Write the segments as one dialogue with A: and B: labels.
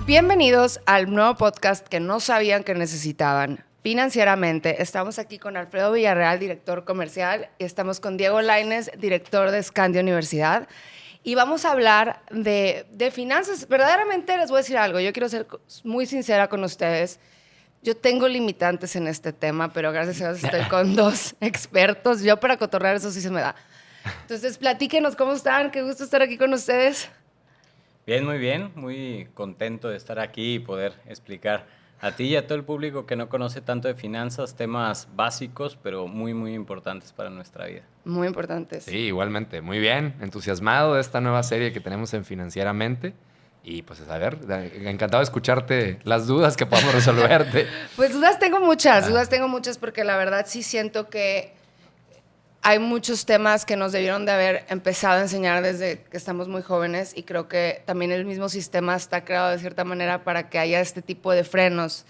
A: Bienvenidos al nuevo podcast que no sabían que necesitaban. Financieramente, estamos aquí con Alfredo Villarreal, director comercial, y estamos con Diego Lainez, director de Scandia Universidad. Y vamos a hablar de finanzas. Verdaderamente les voy a decir algo. Yo quiero ser muy sincera con ustedes. Yo tengo limitantes en este tema, pero gracias a Dios estoy con dos expertos. Yo para cotorrear eso sí se me da. Entonces, platíquenos cómo están. Qué gusto estar aquí con ustedes.
B: Bien, muy contento de estar aquí y poder explicar a ti y a todo el público que no conoce tanto de finanzas, temas básicos, pero muy importantes para nuestra vida.
A: Muy importantes.
C: Sí, igualmente. Muy bien. Entusiasmado de esta nueva serie que tenemos en Financieramente. Y pues, a ver, encantado de escucharte las dudas que podamos resolverte.
A: Pues dudas tengo muchas porque la verdad sí siento que hay muchos temas que nos debieron de haber empezado a enseñar desde que estamos muy jóvenes y creo que también el mismo sistema está creado de cierta manera para que haya este tipo de frenos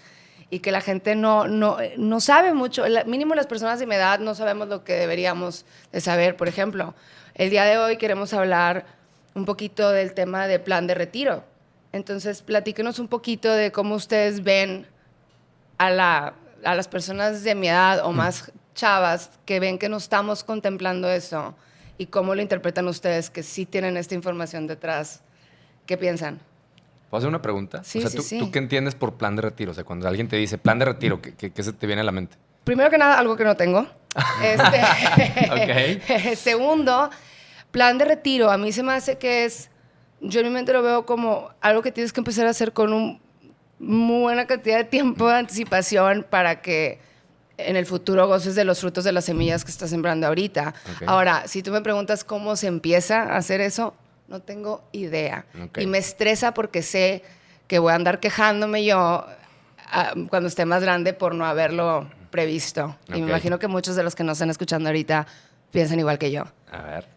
A: y que la gente no sabe mucho. Mínimo las personas de mi edad no sabemos lo que deberíamos de saber. Por ejemplo, el día de hoy queremos hablar un poquito del tema de plan de retiro. Entonces, platíquenos un poquito de cómo ustedes ven a las personas de mi edad o más chavas que ven que no estamos contemplando eso y cómo lo interpretan ustedes que sí tienen esta información detrás. ¿Qué piensan?
C: ¿Puedo hacer una pregunta?
A: Sí,
C: o sea,
A: sí.
C: ¿tú qué entiendes por plan de retiro? O sea, cuando alguien te dice plan de retiro, ¿qué se te viene a la mente?
A: Primero que nada, algo que no tengo.
C: Ok.
A: Segundo, plan de retiro. A mí se me hace que es, yo en mi mente lo veo como algo que tienes que empezar a hacer con una muy buena cantidad de tiempo de anticipación para que en el futuro goces de los frutos de las semillas que estás sembrando ahorita. Okay. Ahora, si tú me preguntas cómo se empieza a hacer eso, no tengo idea. Okay. Y me estresa porque sé que voy a andar quejándome yo cuando esté más grande por no haberlo previsto. Okay. Y me imagino que muchos de los que nos están escuchando ahorita piensan igual que yo.
C: A ver.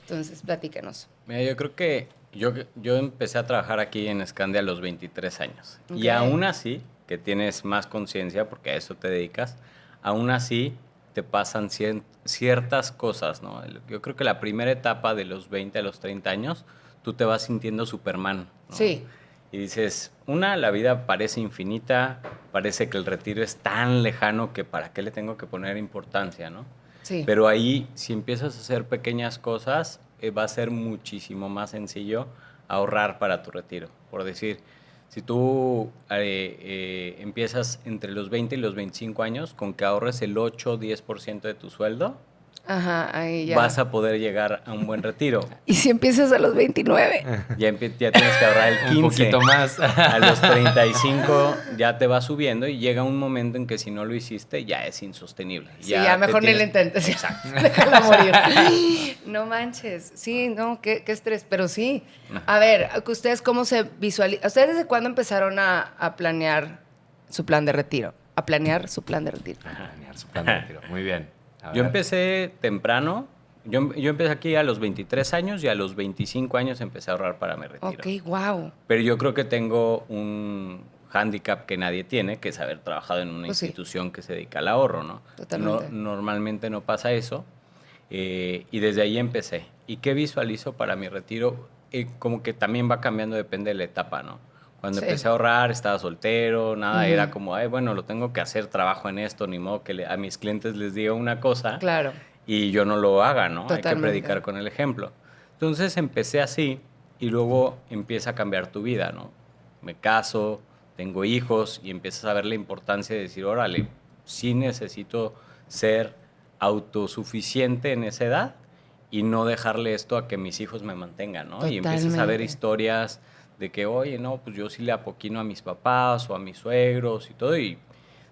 A: Entonces, platíquenos.
B: Mira, yo creo que yo empecé a trabajar aquí en Scandia a los 23 años. Okay. Y aún así, que tienes más conciencia, porque a eso te dedicas, aún así te pasan ciertas cosas, ¿no? Yo creo que la primera etapa de los 20 a los 30 años, tú te vas sintiendo Superman, ¿no?
A: Sí.
B: Y dices, la vida parece infinita, parece que el retiro es tan lejano que para qué le tengo que poner importancia, ¿no?
A: Sí.
B: Pero ahí, si empiezas a hacer pequeñas cosas, va a ser muchísimo más sencillo ahorrar para tu retiro. Por decir, si tú empiezas entre los 20 y los 25 años, con que ahorres el 8 o 10% de tu sueldo,
A: ajá, ahí ya
B: vas a poder llegar a un buen retiro.
A: ¿Y si empiezas a los 29?
B: Ya tienes que ahorrar el 15.
C: Un poquito más.
B: A los 35 ya te va subiendo y llega un momento en que si no lo hiciste ya es insostenible.
A: Sí, ya mejor ni lo intentes.
B: Exacto.
A: Déjala morir. No manches. Sí, no, qué estrés. Pero sí. A ver, ¿ustedes cómo se visualizan? ¿Ustedes desde cuándo empezaron a planear su plan de retiro? A planear su plan de retiro.
C: Planear su plan de retiro. Muy bien.
B: Yo empecé temprano. Yo empecé aquí a los 23 años y a los 25 años empecé a ahorrar para mi retiro.
A: Ok, wow.
B: Pero yo creo que tengo un hándicap que nadie tiene, que es haber trabajado en una institución que se dedica al ahorro, ¿no?
A: Totalmente.
B: Normalmente no pasa eso. Y desde ahí empecé. ¿Y qué visualizo para mi retiro? Como que también va cambiando, depende de la etapa, ¿no? Cuando empecé a ahorrar, estaba soltero, nada, era como, bueno, lo tengo que hacer, trabajo en esto, ni modo que a mis clientes les diga una cosa
A: claro.
B: Y yo no lo haga, ¿no?
A: Totalmente.
B: Hay que predicar con el ejemplo. Entonces empecé así y luego empieza a cambiar tu vida, ¿no? Me caso, tengo hijos y empiezas a ver la importancia de decir, órale, sí necesito ser autosuficiente en esa edad y no dejarle esto a que mis hijos me mantengan, ¿no?
A: Totalmente.
B: Y empiezas a ver historias de que, oye, no, pues yo sí le apoquino a mis papás o a mis suegros y todo, y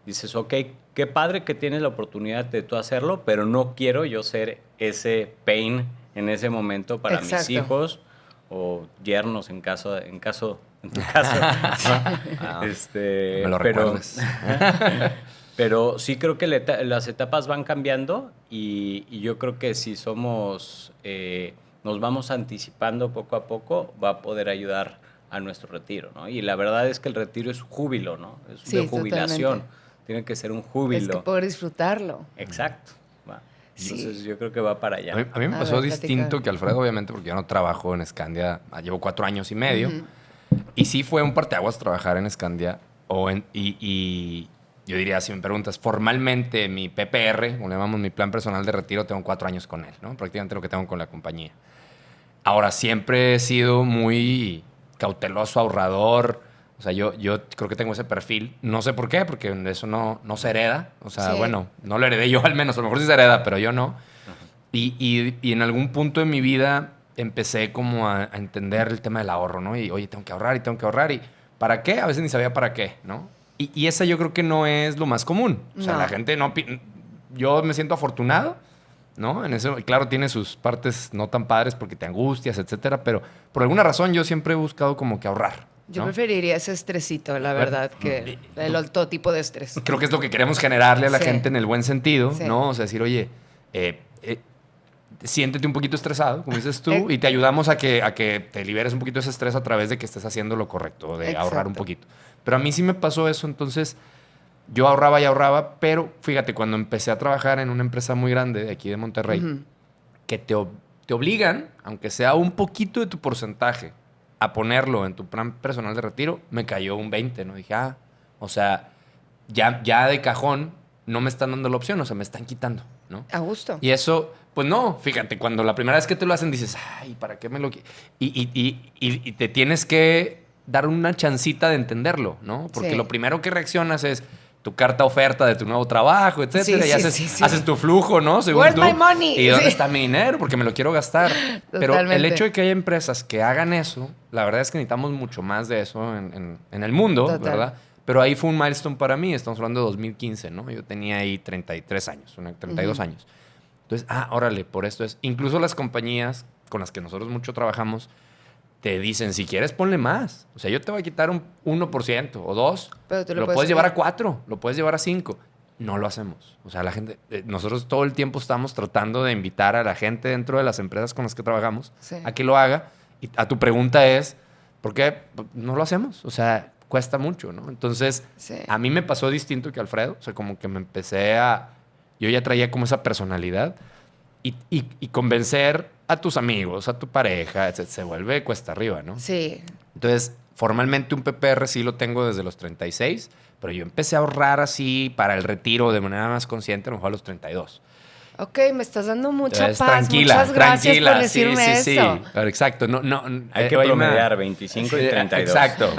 B: dices, ok, qué padre que tienes la oportunidad de tú hacerlo, pero no quiero yo ser ese pain en ese momento para
A: Exacto.
B: mis hijos o yernos en tu caso, ¿no?
C: Me lo recuerdes.
B: Pero sí creo que las etapas van cambiando y yo creo que si somos, nos vamos anticipando poco a poco, va a poder ayudar a nuestro retiro, ¿no? Y la verdad es que el retiro es júbilo, ¿no? Es de jubilación.
A: Totalmente.
B: Tiene que ser un júbilo.
A: Es que poder disfrutarlo.
B: Exacto. Entonces
A: sí.
B: Yo creo que va para allá.
C: A mí me pasó distinto que Alfredo, obviamente, porque yo no trabajo en Scandia, llevo 4 años y medio. Y sí fue un parteaguas trabajar en Scandia. Y yo diría, si me preguntas, formalmente mi PPR, como le llamamos mi plan personal de retiro, tengo 4 años con él, ¿no? Prácticamente lo que tengo con la compañía. Ahora, siempre he sido muy cauteloso, ahorrador. O sea, yo creo que tengo ese perfil. No sé por qué, porque eso no se hereda. O sea,
A: Sí.
C: bueno, no lo heredé yo al menos. A lo mejor sí se hereda, pero yo no. Y en algún punto de mi vida empecé como a entender el tema del ahorro, ¿no? Y, oye, tengo que ahorrar y tengo que ahorrar. ¿Y para qué? A veces ni sabía para qué, ¿no? Y esa yo creo que no es lo más común. O sea,
A: No.
C: la gente no... Yo me siento afortunado, ¿no? En eso, claro, tiene sus partes no tan padres porque te angustias, etcétera, pero por alguna razón yo siempre he buscado como que ahorrar.
A: Yo
C: ¿no?
A: preferiría ese estresito, la verdad, que todo tipo de estrés.
C: Creo que es lo que queremos generarle a la
A: Sí.
C: gente en el buen sentido,
A: Sí.
C: ¿no? O sea, decir, oye, siéntete un poquito estresado, como dices tú,
A: Eh.
C: y te ayudamos a que te liberes un poquito ese estrés a través de que estés haciendo lo correcto, de ahorrar un
A: Exacto.
C: poquito. Pero a mí sí me pasó eso, entonces yo ahorraba y ahorraba, pero fíjate, cuando empecé a trabajar en una empresa muy grande de aquí de Monterrey,
A: Ujú.
C: que te obligan, aunque sea un poquito de tu porcentaje, a ponerlo en tu plan personal de retiro, me cayó un 20, ¿no? Dije, o sea, ya de cajón no me están dando la opción, o sea, me están quitando, ¿no?
A: A gusto.
C: Y eso, pues no, fíjate, cuando la primera vez que te lo hacen dices, ay, ¿para qué me lo...? Y te tienes que dar una chancita de entenderlo, ¿no? Porque
A: Sí.
C: lo primero que reaccionas es tu carta oferta de tu nuevo trabajo, etcétera,
A: Sí,
C: y
A: sí, sí.
C: haces tu flujo, ¿no? Según
A: Where's
C: tú.
A: my money?
C: ¿Y dónde
A: Sí.
C: está mi dinero? Porque me lo quiero gastar. Pero el
A: Totalmente.
C: hecho de que haya empresas que hagan eso, la verdad es que necesitamos mucho más de eso en el mundo,
A: Total.
C: ¿verdad? Pero ahí fue un milestone para mí. Estamos hablando de 2015, ¿no? Yo tenía ahí 33 años, 32 años. Entonces, órale, por esto es. Incluso las compañías con las que nosotros mucho trabajamos te dicen, si quieres, ponle más. O sea, yo te voy a quitar un 1% o 2%.
A: Pero tú lo
C: Lo
A: puedes
C: puedes llevar a
A: subir.
C: 4, lo puedes llevar a 5. No lo hacemos. O sea, la gente, nosotros todo el tiempo estamos tratando de invitar a la gente dentro de las empresas con las que trabajamos
A: Sí.
C: a que lo haga. Y a tu pregunta es, ¿por qué no lo hacemos? O sea, cuesta mucho, ¿no? Entonces,
A: Sí.
C: a mí me pasó distinto que a Alfredo. O sea, como que me empecé a... Yo ya traía como esa personalidad. Y convencer a tus amigos, a tu pareja, etc., se vuelve cuesta arriba, ¿no?
A: Sí.
C: Entonces, formalmente un PPR sí lo tengo desde los 36, pero yo empecé a ahorrar así para el retiro de manera más consciente a lo mejor a los 32.
A: Ok, me estás dando mucha
C: Entonces,
A: paz.
C: tranquila,
A: Muchas gracias
C: tranquila.
A: por decirme
C: sí,
A: eso.
C: Sí. Pero exacto.
B: Hay que promediar 25 y 32.
C: Exacto.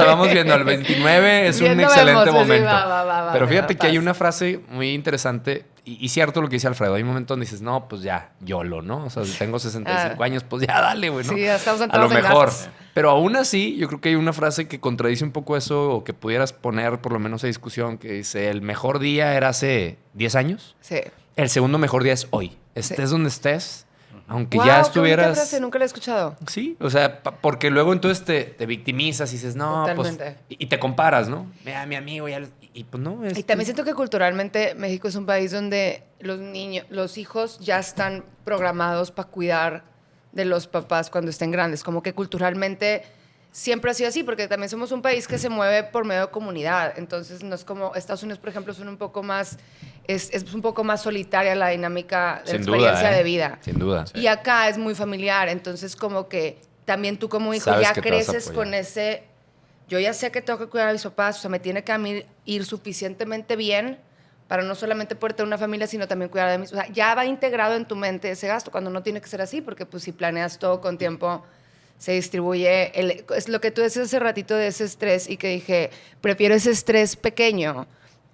C: vamos viendo. El 29 es un
A: Viendo
C: excelente
A: vemos, sí,
C: momento.
A: va,
C: Pero
A: me
C: fíjate
A: da
C: que hay
A: paz.
C: una frase muy interesante y cierto lo que dice Alfredo. Hay un momento donde dices, no, pues ya, YOLO, ¿no? O sea, si tengo 65 años, pues ya dale, güey, ¿no?
A: Sí, ya estamos
C: A
A: entrados
C: lo
A: en
C: mejor.
A: gastos.
C: Pero aún así, yo creo que hay una frase que contradice un poco eso o que pudieras poner por lo menos a discusión que dice, el mejor día era hace 10 años.
A: Sí.
C: El segundo mejor día es hoy. Estés donde estés, aunque
A: Wow,
C: ya
A: qué bonita
C: estuvieras...
A: frase, nunca la he escuchado.
C: Sí, o sea, porque luego entonces te victimizas y dices, no,
A: Totalmente.
C: pues... Y te comparas, ¿no? Mira, mi amigo ya... Y pues no, es...
A: Y también siento que culturalmente México es un país donde los niños, los hijos ya están programados para cuidar de los papás cuando estén grandes. Como que culturalmente siempre ha sido así, porque también somos un país que se mueve por medio de comunidad. Entonces no es como Estados Unidos, por ejemplo, son un poco más, es un poco más solitaria la dinámica de la experiencia de vida.
C: Sin duda.
A: Y acá es muy familiar, entonces como que también tú como hijo
C: Sabes
A: ya
C: que te vas a
A: creces
C: apoyar.
A: con ese... Yo ya sé que tengo que cuidar a mis papás, o sea, me tiene que a mí ir suficientemente bien para no solamente poder tener una familia, sino también cuidar de mis... O sea, ya va integrado en tu mente ese gasto, cuando no tiene que ser así, porque pues si planeas todo con tiempo, se distribuye... es lo que tú decías hace ratito de ese estrés y que dije, prefiero ese estrés pequeño,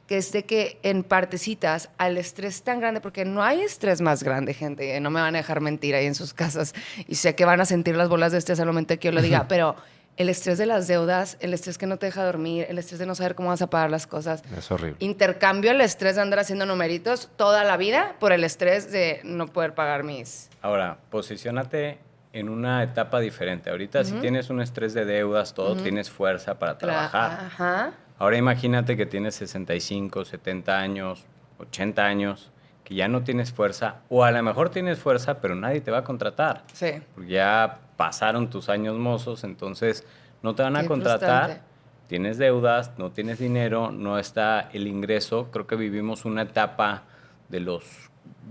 A: que es de que en partecitas al estrés tan grande, porque no hay estrés más grande, gente, no me van a dejar mentir ahí en sus casas, y sé que van a sentir las bolas de estrés al momento que yo lo diga, pero... El estrés de las deudas, el estrés que no te deja dormir, el estrés de no saber cómo vas a pagar las cosas.
C: Es horrible.
A: Intercambio el estrés de andar haciendo numeritos toda la vida por el estrés de no poder pagar mis...
B: Ahora, posiciónate en una etapa diferente. Ahorita si tienes un estrés de deudas, todo, tienes fuerza para trabajar.
A: Ajá.
B: Ahora imagínate que tienes 65, 70 años, 80 años, que ya no tienes fuerza, o a lo mejor tienes fuerza, pero nadie te va a contratar.
A: Sí.
B: Porque ya pasaron tus años mozos, entonces no te van a
A: Qué
B: contratar.
A: frustrante.
B: Tienes deudas, no tienes dinero, no está el ingreso. Creo que vivimos una etapa de los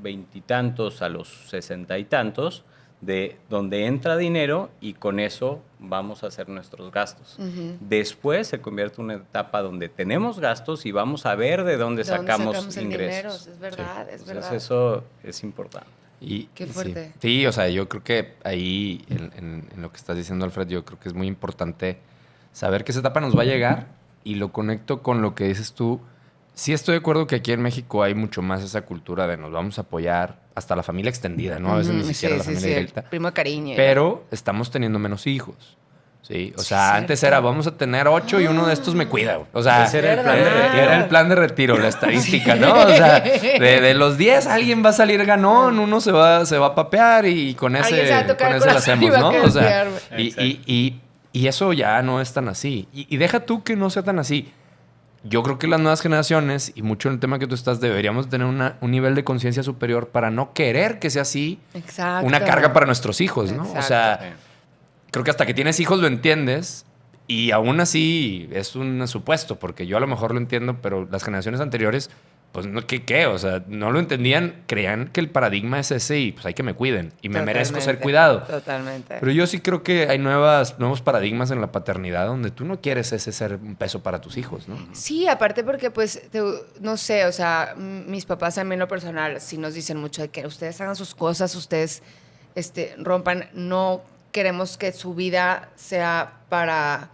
B: veintitantos a los 60 y tantos, de donde entra dinero y con eso vamos a hacer nuestros gastos.
A: Ujú.
B: Después se convierte en una etapa donde tenemos gastos y vamos a ver de dónde
A: ¿De dónde
B: sacamos
A: el dinero?
B: ingresos.
A: Es verdad, es
B: Entonces
A: verdad.
B: eso es importante.
A: Qué fuerte.
C: Sí, o sea, yo creo que ahí, en lo que estás diciendo, Alfred, yo creo que es muy importante saber que esa etapa nos va a llegar y lo conecto con lo que dices tú. Sí estoy de acuerdo que aquí en México hay mucho más esa cultura de nos vamos a apoyar hasta la familia extendida, ¿no? A veces ni
A: Ujú,
C: siquiera la familia
A: el
C: directa.
A: primo de cariño.
C: Pero estamos teniendo menos hijos. Sí, o
A: Sí,
C: sea, antes
A: cierto.
C: era vamos a tener 8 y uno de estos me cuida, güey. O sea,
B: Ese era el plan de
A: ¿verdad?
B: retiro.
C: era el plan de retiro, la estadística, ¿no? O sea, de los 10 alguien va a salir ganón, uno se va a papear y con
A: Alguien se va a
C: ese,
A: tocar
C: con
A: el
C: ese lo
A: corazón y
C: hacemos,
A: va a
C: ¿no? O sea,
A: querer
C: y eso ya no es tan así. Y deja tú que no sea tan así. Yo creo que las nuevas generaciones, y mucho en el tema que tú estás, deberíamos tener un nivel de conciencia superior para no querer que sea así
A: Exacto.
C: una carga para nuestros hijos, ¿no? O
A: Exacto.
C: sea,
B: Sí.
C: creo que hasta que tienes hijos lo entiendes y aún así es un supuesto, porque yo a lo mejor lo entiendo, pero las generaciones anteriores, pues no, ¿qué? O sea, no lo entendían, creían que el paradigma es ese y pues hay que me cuiden y me merezco ser
A: Totalmente,
C: cuidado.
A: Totalmente.
C: Pero yo sí creo que hay nuevos paradigmas en la paternidad donde tú no quieres ese ser un peso para tus hijos, ¿no?
A: Sí, aparte porque pues, no sé, o sea, mis papás también en lo personal sí nos dicen mucho de que ustedes hagan sus cosas, ustedes rompan, no queremos que su vida sea para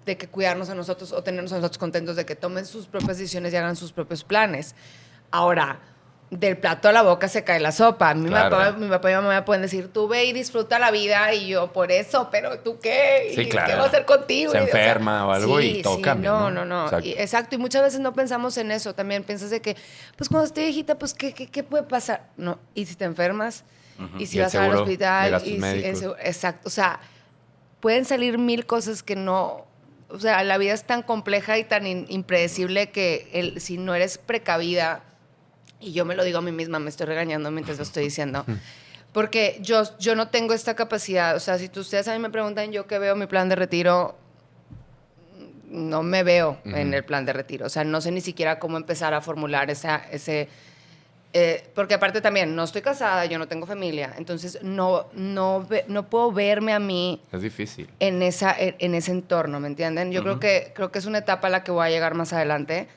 A: de que cuidarnos a nosotros o tenernos a nosotros contentos, de que tomen sus propias decisiones y hagan sus propios planes. Ahora, del plato a la boca se cae la sopa.
C: Claro.
A: Mi papá y mi mamá me pueden decir, tú ve y disfruta la vida, y yo, por eso, pero ¿tú qué?
C: Sí,
A: ¿Y
C: claro.
A: ¿Qué va a hacer contigo?
C: Se
A: Y, o sea,
C: enferma o algo y todo
A: sí,
C: cambia,
A: No,
C: ¿no?
A: no.
C: Exacto.
A: Exacto, y muchas veces no pensamos en eso. También piensas de que, pues cuando esté viejita, pues ¿qué puede pasar? No, y si te enfermas, y si
C: Y el
A: vas al
C: seguro de
A: hospital,
C: gastos
A: y si,
C: médicos.
A: exacto, o sea, pueden salir mil cosas que no... O sea, la vida es tan compleja y tan impredecible que si no eres precavida, y yo me lo digo a mí misma, me estoy regañando mientras lo estoy diciendo, porque yo no tengo esta capacidad. O sea, si ustedes a mí me preguntan yo qué veo mi plan de retiro, no me veo en el plan de retiro. O sea, no sé ni siquiera cómo empezar a formular ese... porque aparte también, no estoy casada, yo no tengo familia, entonces no puedo verme a mí
C: Es difícil.
A: en ese entorno, ¿me entienden? Yo creo que es una etapa a la que voy a llegar más adelante.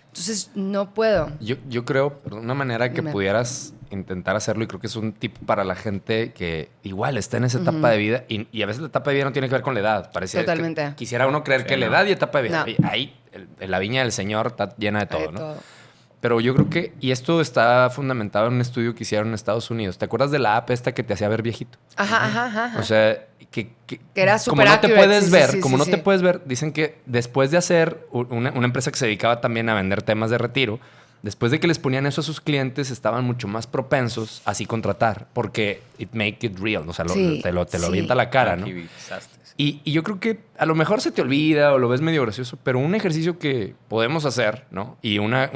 A: Entonces, no puedo.
C: Yo creo, una manera que
A: Dime.
C: pudieras intentar hacerlo, y creo que es un tip para la gente que igual está en esa etapa de vida, y a veces la etapa de vida no tiene que ver con la edad. Parece
A: Totalmente.
C: que quisiera uno creer que la edad y etapa de vida.
A: No.
C: Oye, ahí, la viña del Señor está llena de todo,
A: Hay de
C: ¿no?
A: todo.
C: Pero yo creo que, y esto está fundamentado en un estudio que hicieron en Estados Unidos. ¿Te acuerdas de la app esta que te hacía ver viejito?
A: Ajá.
C: O sea, que
A: era
C: como
A: súper
C: no te
A: accurate,
C: puedes
A: sí,
C: ver,
A: sí,
C: como
A: sí,
C: no
A: sí.
C: te puedes ver, dicen que después de hacer una empresa que se dedicaba también a vender temas de retiro, después de que les ponían eso a sus clientes, estaban mucho más propensos a así contratar, porque it make it real, o sea,
A: Sí,
C: te lo
A: sí.
C: avienta a la cara, ¿no?
B: Tranquilizaste, sí.
C: Y yo creo que a lo mejor se te olvida o lo ves medio gracioso, pero un ejercicio que podemos hacer, ¿no? Y una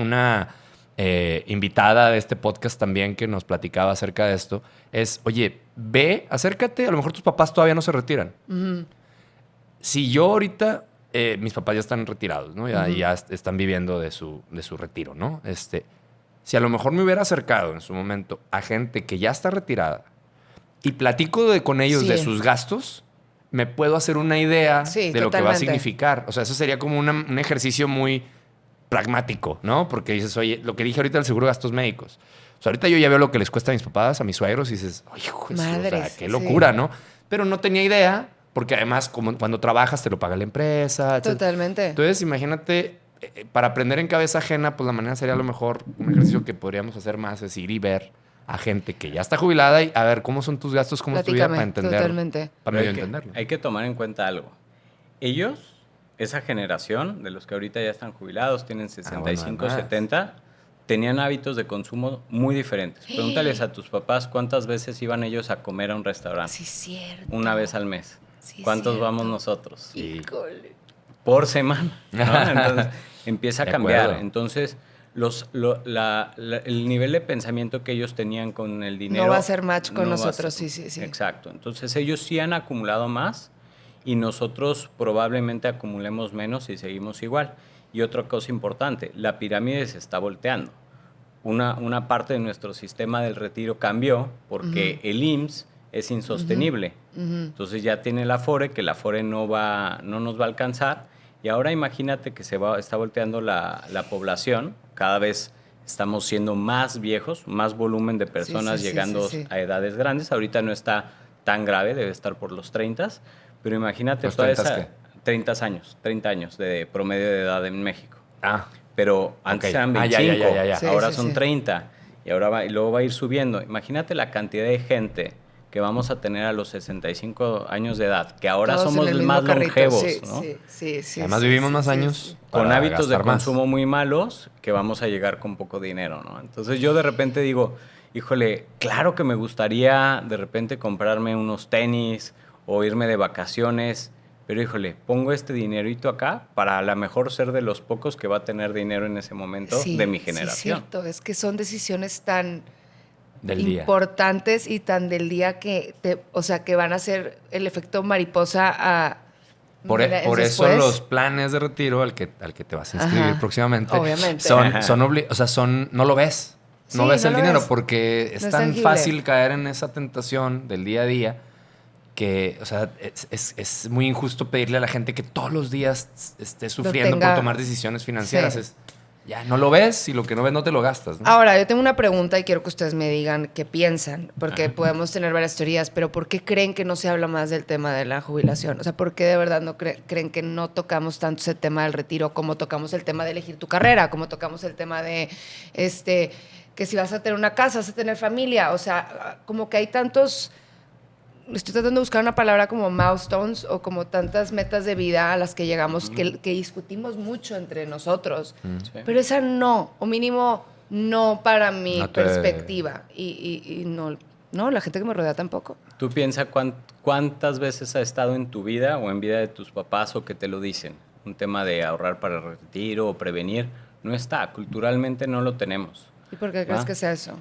C: invitada de este podcast también que nos platicaba acerca de esto, es, oye, acércate, a lo mejor tus papás todavía no se retiran. Si yo ahorita, mis papás ya están retirados, ¿no? Ya están viviendo de su retiro, ¿no? Si a lo mejor me hubiera acercado en su momento a gente que ya está retirada y platico con ellos
A: Sí.
C: de sus gastos, me puedo hacer una idea
A: Sí,
C: de lo que va a
A: totalmente.
C: significar. O sea, eso sería como un ejercicio muy pragmático, ¿no? Porque dices, oye, lo que dije ahorita del seguro de gastos médicos. O sea, ahorita yo ya veo lo que les cuesta a mis papás, a mis suegros, y dices, oye, hijo de su, o sea,
A: Madres,
C: qué
A: sí.
C: locura, ¿no? Pero no tenía idea, porque además, como cuando trabajas, te lo paga la empresa, etc.
A: Totalmente.
C: Entonces, imagínate, para aprender en cabeza ajena, pues la manera sería a lo mejor un ejercicio que podríamos hacer más, es ir y ver a gente que ya está jubilada y a ver cómo son tus gastos, cómo es tu vida, para
A: Platícame,
C: entenderlo.
A: totalmente.
C: Para
B: Pero
C: medio entenderlo.
B: hay que tomar en cuenta algo. Ellos, esa generación de los que ahorita ya están jubilados, tienen 65,
C: además.
B: 70, tenían hábitos de consumo muy diferentes. Pregúntales a tus papás cuántas veces iban ellos a comer a un restaurante.
A: Sí, cierto.
B: Una vez al mes.
A: Sí,
B: ¿Cuántos
A: cierto.
B: vamos nosotros?
C: Sí.
A: Híjole.
B: Por semana, ¿no? Entonces empieza a
C: De
B: cambiar.
C: acuerdo.
B: Entonces el nivel de pensamiento que ellos tenían con el dinero
A: No va a ser match con
B: no va a
A: nosotros,
B: ser-
A: sí.
B: Exacto. Entonces ellos sí han acumulado más y nosotros probablemente acumulemos menos y seguimos igual. Y otra cosa importante, la pirámide se está volteando. Una parte de nuestro sistema del retiro cambió porque el IMSS es insostenible. Entonces ya tiene el Afore, que el Afore no nos va a alcanzar. Y ahora imagínate que está volteando la población. Cada vez estamos siendo más viejos, más volumen de personas llegando a edades grandes. Ahorita no está tan grave, debe estar por los 30. Pero imagínate toda esa... 30 años de promedio de edad en México. Pero antes eran 25, ahora son 30 y luego va a ir subiendo. Imagínate la cantidad de gente que vamos a tener a los 65 años de edad, que ahora
A: todos
B: somos más longevos, ¿no?
A: Sí.
C: Además vivimos más años.
B: Con hábitos de consumo muy malos, que vamos a llegar con poco dinero, ¿no? Entonces yo de repente digo, híjole, claro que me gustaría de repente comprarme unos tenis o irme de vacaciones. Pero híjole, pongo este dinerito acá para a lo mejor ser de los pocos que va a tener dinero en ese momento de mi generación.
A: Sí, cierto. Es que son decisiones tan
C: importantes
A: y tan del día que van a ser el efecto mariposa a...
C: Por eso los planes de retiro al que te vas a inscribir próximamente
A: obviamente.
C: No lo ves. No ves el dinero porque es tan
A: tangible.
C: fácil caer en esa tentación del día a día que, o sea, es muy injusto pedirle a la gente que todos los días esté sufriendo por tomar decisiones financieras. Ya no lo ves y lo que no ves no te lo gastas, ¿no?
A: Ahora, yo tengo una pregunta y quiero que ustedes me digan qué piensan, porque podemos tener varias teorías, pero ¿por qué creen que no se habla más del tema de la jubilación? O sea, ¿por qué de verdad no creen que no tocamos tanto ese tema del retiro como tocamos el tema de elegir tu carrera, como tocamos el tema de que si vas a tener una casa, vas a tener familia? O sea, como que hay tantos... Estoy tratando de buscar una palabra como milestones o como tantas metas de vida a las que llegamos que discutimos mucho entre nosotros.
B: Sí.
A: Pero esa no, o mínimo no para mi perspectiva. Y no, la gente que me rodea tampoco.
B: ¿Tú piensas cuántas veces ha estado en tu vida o en vida de tus papás o que te lo dicen? Un tema de ahorrar para el retiro o prevenir. No está, culturalmente no lo tenemos.
A: ¿Y por qué crees que sea eso?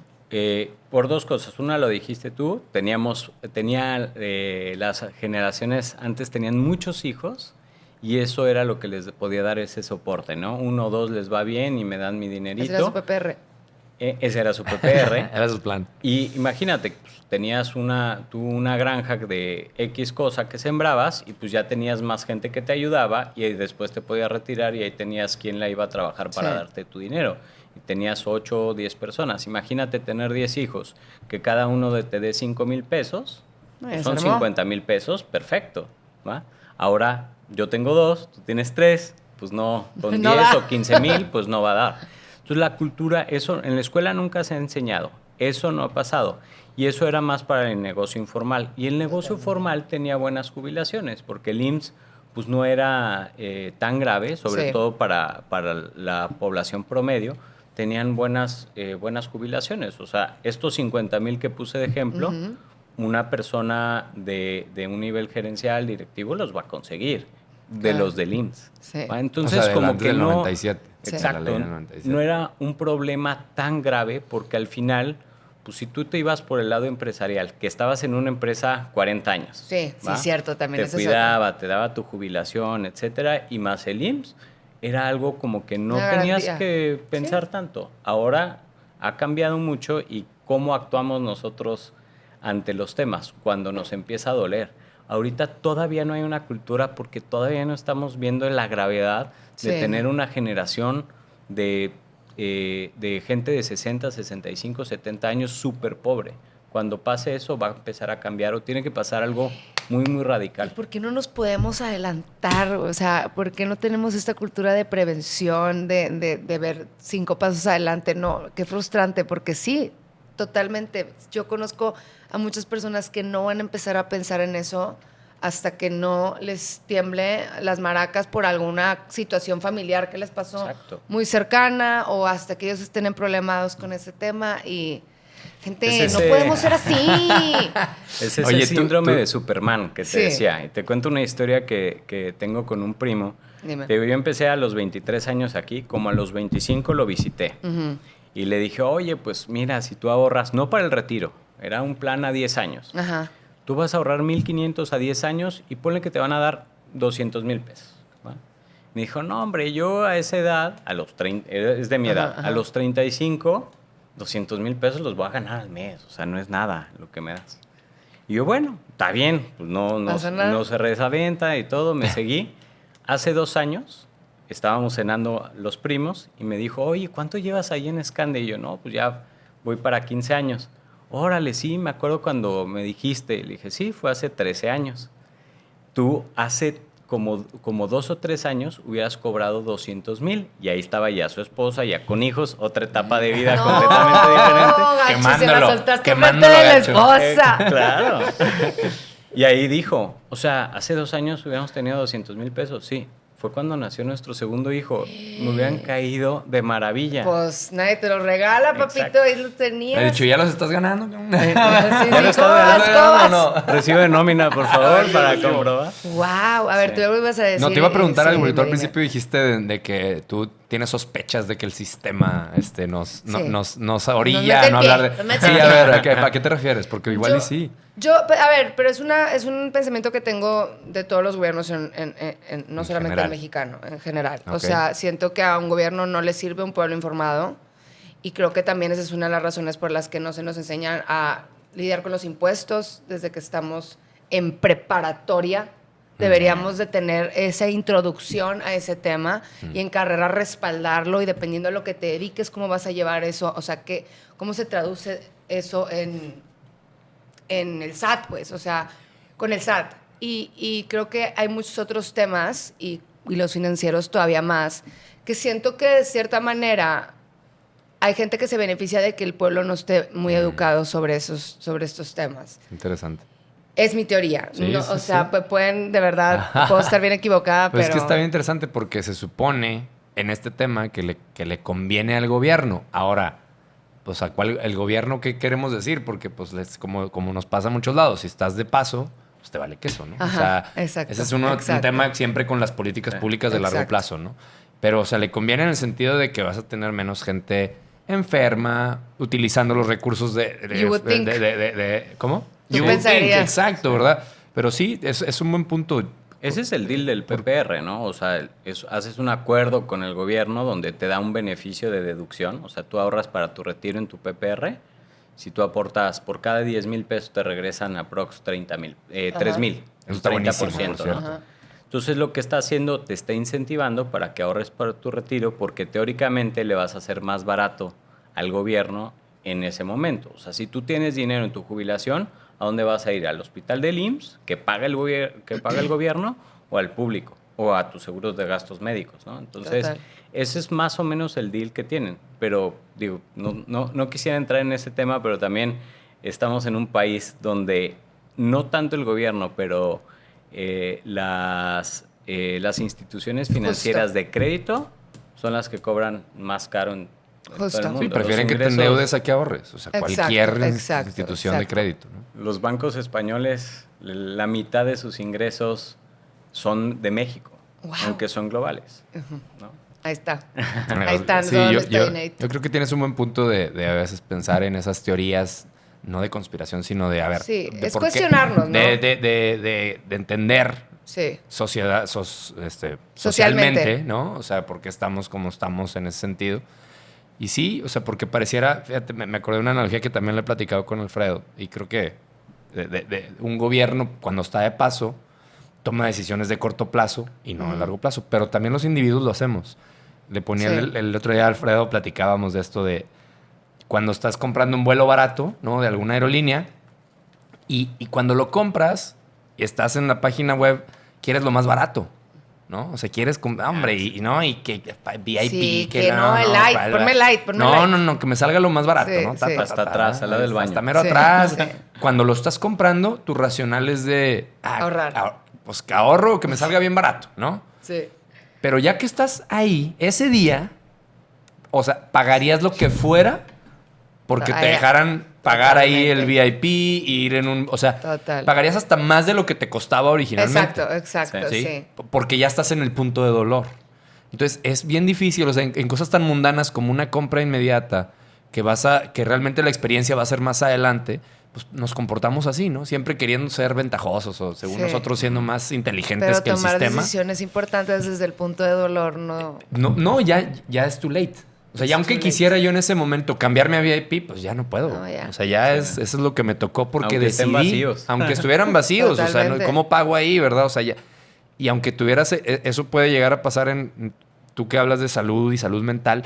B: Por dos cosas. Una lo dijiste tú, las generaciones antes tenían muchos hijos y eso era lo que les podía dar ese soporte, ¿no? 1 o 2 les va bien y me dan mi dinerito.
A: Ese era su PPR.
B: Ese era su PPR.
C: Era su plan.
B: Y imagínate, pues, tenías tú una granja de X cosa que sembrabas y pues ya tenías más gente que te ayudaba y después te podías retirar y ahí tenías quien la iba a trabajar para darte tu dinero. Y tenías 8 o 10 personas. Imagínate tener 10 hijos, que cada uno te dé 5,000 pesos. Son 50,000 pesos, perfecto, ¿va? Ahora yo tengo 2, tú tienes 3, pues no, con 10 o 15,000, pues no va a dar. Entonces la cultura, eso en la escuela nunca se ha enseñado, eso no ha pasado. Y eso era más para el negocio informal. Y el negocio formal tenía buenas jubilaciones, porque el IMSS pues no era tan grave, sobre todo para la población promedio, tenían buenas jubilaciones. O sea, estos 50,000 que puse de ejemplo, una persona de un nivel gerencial, directivo, los va a conseguir, de los del IMSS. Sí. Entonces, o sea, como que
C: del
B: no...
C: 97.
B: Exacto. 97. No era un problema tan grave porque al final, pues si tú te ibas por el lado empresarial, que estabas en una empresa 40 años.
A: Sí, cierto, también.
B: Te cuidaba, te daba tu jubilación, etcétera, y más el IMSS, era algo como que no tenías que pensar tanto. Ahora ha cambiado mucho y cómo actuamos nosotros ante los temas cuando nos empieza a doler. Ahorita todavía no hay una cultura porque todavía no estamos viendo la gravedad de tener una generación de gente de 60, 65, 70 años súper pobre. Cuando pase eso va a empezar a cambiar o tiene que pasar algo muy, muy radical.
A: ¿Y por qué no nos podemos adelantar? O sea, ¿por qué no tenemos esta cultura de prevención, de ver 5 pasos adelante? No, qué frustrante, porque sí, totalmente. Yo conozco a muchas personas que no van a empezar a pensar en eso hasta que no les tiemble las maracas por alguna situación familiar que les pasó muy cercana o hasta que ellos estén en problemas con ese tema y... Gente, no podemos ser así.
B: Es ese síndrome de Superman que te decía. Y te cuento una historia que tengo con un primo.
A: Dime.
B: Yo empecé a los 23 años aquí, como a los 25 lo visité. Y le dije, oye, pues mira, si tú ahorras, no para el retiro, era un plan a 10 años. Tú vas a ahorrar 1,500 a 10 años y ponle que te van a dar 200,000 pesos. ¿Va? Me dijo, no, hombre, yo a esa edad, a los 30, es de mi edad, a los 35... 200,000 pesos los voy a ganar al mes, o sea, no es nada lo que me das. Y yo, bueno, está bien, pues
A: Pasa nada.
B: no cerré esa venta y todo, me seguí. Hace 2 años estábamos cenando los primos y me dijo, oye, ¿cuánto llevas ahí en Scandia? Y yo, no, pues ya voy para 15 años. Órale, sí, me acuerdo cuando me dijiste. Le dije, sí, fue hace 13 años. Tú hace como 2 o 3 años hubieras cobrado 200,000 y ahí estaba ya su esposa, ya con hijos, otra etapa de vida completamente diferente.
A: Gachi,
C: Quemándolo,
A: se la soltaste
C: quemándolo,
A: frente de la
C: gacho.
A: esposa.
B: Claro. Y ahí dijo, o sea, hace 2 años hubiéramos tenido 200,000 pesos. Sí, fue cuando nació nuestro segundo hijo. Me hubieran caído de maravilla.
A: Pues nadie te lo regala, papito,
B: Exacto.
A: ahí lo tenías.
C: He dicho, ¿ya los estás ganando?
A: Sí,
B: Ya lo
A: sí,
B: estaba
A: cobas,
C: ganando,
A: cobas.
C: ¿no?
B: Recibe nómina, por favor, para comprobar.
A: Wow, a ver,
B: Sí.
A: tú ya me ibas a decir.
C: No, te iba a preguntar
A: sí,
C: algo, porque tú al
A: dime.
C: principio dijiste de que tú tienes sospechas de que el sistema nos orilla
A: mete
C: a no
A: el pie,
C: hablar de...
A: nos mete
C: Sí,
A: el
C: a
A: pie.
C: ver, ¿a qué te refieres? Porque igual y sí.
A: A ver, pero es un pensamiento que tengo de todos los gobiernos, no solamente
C: general.
A: el mexicano, en general. O
C: Ok.
A: sea, siento que a un gobierno no le sirve un pueblo informado y creo que también esa es una de las razones por las que no se nos enseñan a lidiar con los impuestos desde que estamos en preparatoria. Deberíamos de tener esa introducción a ese tema y en carrera respaldarlo y dependiendo de lo que te dediques, cómo vas a llevar eso, o sea, cómo se traduce eso en el SAT, pues, o sea, con el SAT. Y creo que hay muchos otros temas, y los financieros todavía más, que siento que de cierta manera hay gente que se beneficia de que el pueblo no esté muy educado sobre estos temas.
C: Interesante.
A: Es mi teoría.
C: Sí,
A: No,
C: sí,
A: o sea,
C: sí.
A: pueden, de verdad, puedo estar bien equivocada,
C: Pero
A: pero...
C: es que está bien interesante porque se supone en este tema que le conviene al gobierno. Ahora, pues el gobierno, ¿qué queremos decir? Porque pues como nos pasa a muchos lados, si estás de paso, pues te vale queso, ¿no?
A: Ajá, exacto,
C: ese es un
A: exacto.
C: tema siempre con las políticas públicas de largo
A: Exacto.
C: plazo, ¿no? Pero, o sea, le conviene en el sentido de que vas a tener menos gente enferma, utilizando los recursos
A: You would think.
C: ¿cómo?
A: Tú
C: You would
A: pensarías.
C: think, exacto, ¿verdad? Pero sí, es un buen punto.
B: Ese es el deal del PPR, ¿no? O sea, haces un acuerdo con el gobierno donde te da un beneficio de deducción. O sea, tú ahorras para tu retiro en tu PPR. Si tú aportas por cada 10,000 pesos, te regresan aprox 30,000, 3,000.
C: Eso está buenísimo, por
B: 30%, ¿no?
C: cierto.
A: Ajá.
B: Entonces, lo que está haciendo, te está incentivando para que ahorres para tu retiro, porque teóricamente le vas a hacer más barato al gobierno en ese momento. O sea, si tú tienes dinero en tu jubilación, ¿a dónde vas a ir? ¿Al hospital del IMSS, que paga el gobierno, o al público, o a tus seguros de gastos médicos, ¿no? Entonces,
A: Total.
B: ese es más o menos el deal que tienen. Pero, digo, no quisiera entrar en ese tema, pero también estamos en un país donde no tanto el gobierno, pero las instituciones financieras de crédito son las que cobran más caro en todo
A: Justo.
B: el mundo.
C: Sí, prefieren
B: Los
C: que te
B: ingresos-
C: endeudes a que ahorres. O sea,
A: Exacto,
C: cualquier
A: exacto,
C: institución de
A: exacto.
C: crédito, ¿no?
B: Los bancos españoles, la mitad de sus ingresos son de México,
A: Wow.
B: aunque son globales, ¿no?
A: Ahí está. Ahí está.
C: Sí,
A: ¿dónde
C: yo,
A: está
C: yo-
A: Donate?
C: yo creo que tienes un buen punto de a veces pensar en esas teorías, no de conspiración, sino de, a ver...
A: Sí,
C: de
A: es
C: por qué-
A: cuestionarnos, ¿no?
C: De entender
A: Sí.
C: socialmente,
A: Socialmente.
C: ¿no? O sea, por qué estamos como estamos en ese sentido. Y sí, o sea, porque pareciera... Fíjate, me acordé de una analogía que también le he platicado con Alfredo, y creo que de un gobierno, cuando está de paso, toma decisiones de corto plazo y no a largo plazo. Pero también los individuos lo hacemos. Le ponía
A: Sí.
C: el otro día a Alfredo, platicábamos de esto de cuando estás comprando un vuelo barato, ¿no? De alguna aerolínea, y cuando lo compras y estás en la página web, quieres lo más barato, ¿no? O sea, quieres... hombre, y no, y que VIP,
A: Sí, que no, el light, ponme light, ponme light.
C: No, que me salga lo más barato,
A: Sí,
C: ¿no?
A: sí.
B: Hasta atrás, al lado del baño.
C: Hasta mero
A: Sí,
C: atrás.
A: sí.
C: Cuando lo estás comprando, tu racional es de...
A: Ahorrar.
C: Pues que ahorro, que me salga bien barato, ¿no?
A: Sí.
C: Pero ya que estás ahí, ese día, o sea, pagarías lo que fuera porque te
A: Ay,
C: dejaran pagar ahí el
A: totalmente.
C: VIP, ir en un... O sea,
A: Total.
C: pagarías hasta más de lo que te costaba originalmente.
A: Exacto,
C: ¿Sí?
A: sí.
C: Porque ya estás en el punto de dolor. Entonces, es bien difícil, o sea, en cosas tan mundanas como una compra inmediata, que realmente la experiencia va a ser más adelante, pues nos comportamos así, ¿no? Siempre queriendo ser ventajosos o según
A: Sí.
C: nosotros siendo más inteligentes
A: Pero
C: que el
A: tomar
C: sistema.
A: decisiones importantes desde el punto de dolor no...
C: No, ya es too late. O sea, ya aunque quisiera yo en ese momento cambiarme a VIP, pues ya no puedo.
A: No, ya.
C: O sea, ya eso es lo que me tocó porque
B: Aunque estén
C: decidí.
B: vacíos.
C: Aunque estuvieran vacíos. O sea,
A: Totalmente.
C: ¿cómo pago ahí, verdad? O sea, ya. Y aunque tuvieras, eso puede llegar a pasar tú que hablas de salud y salud mental,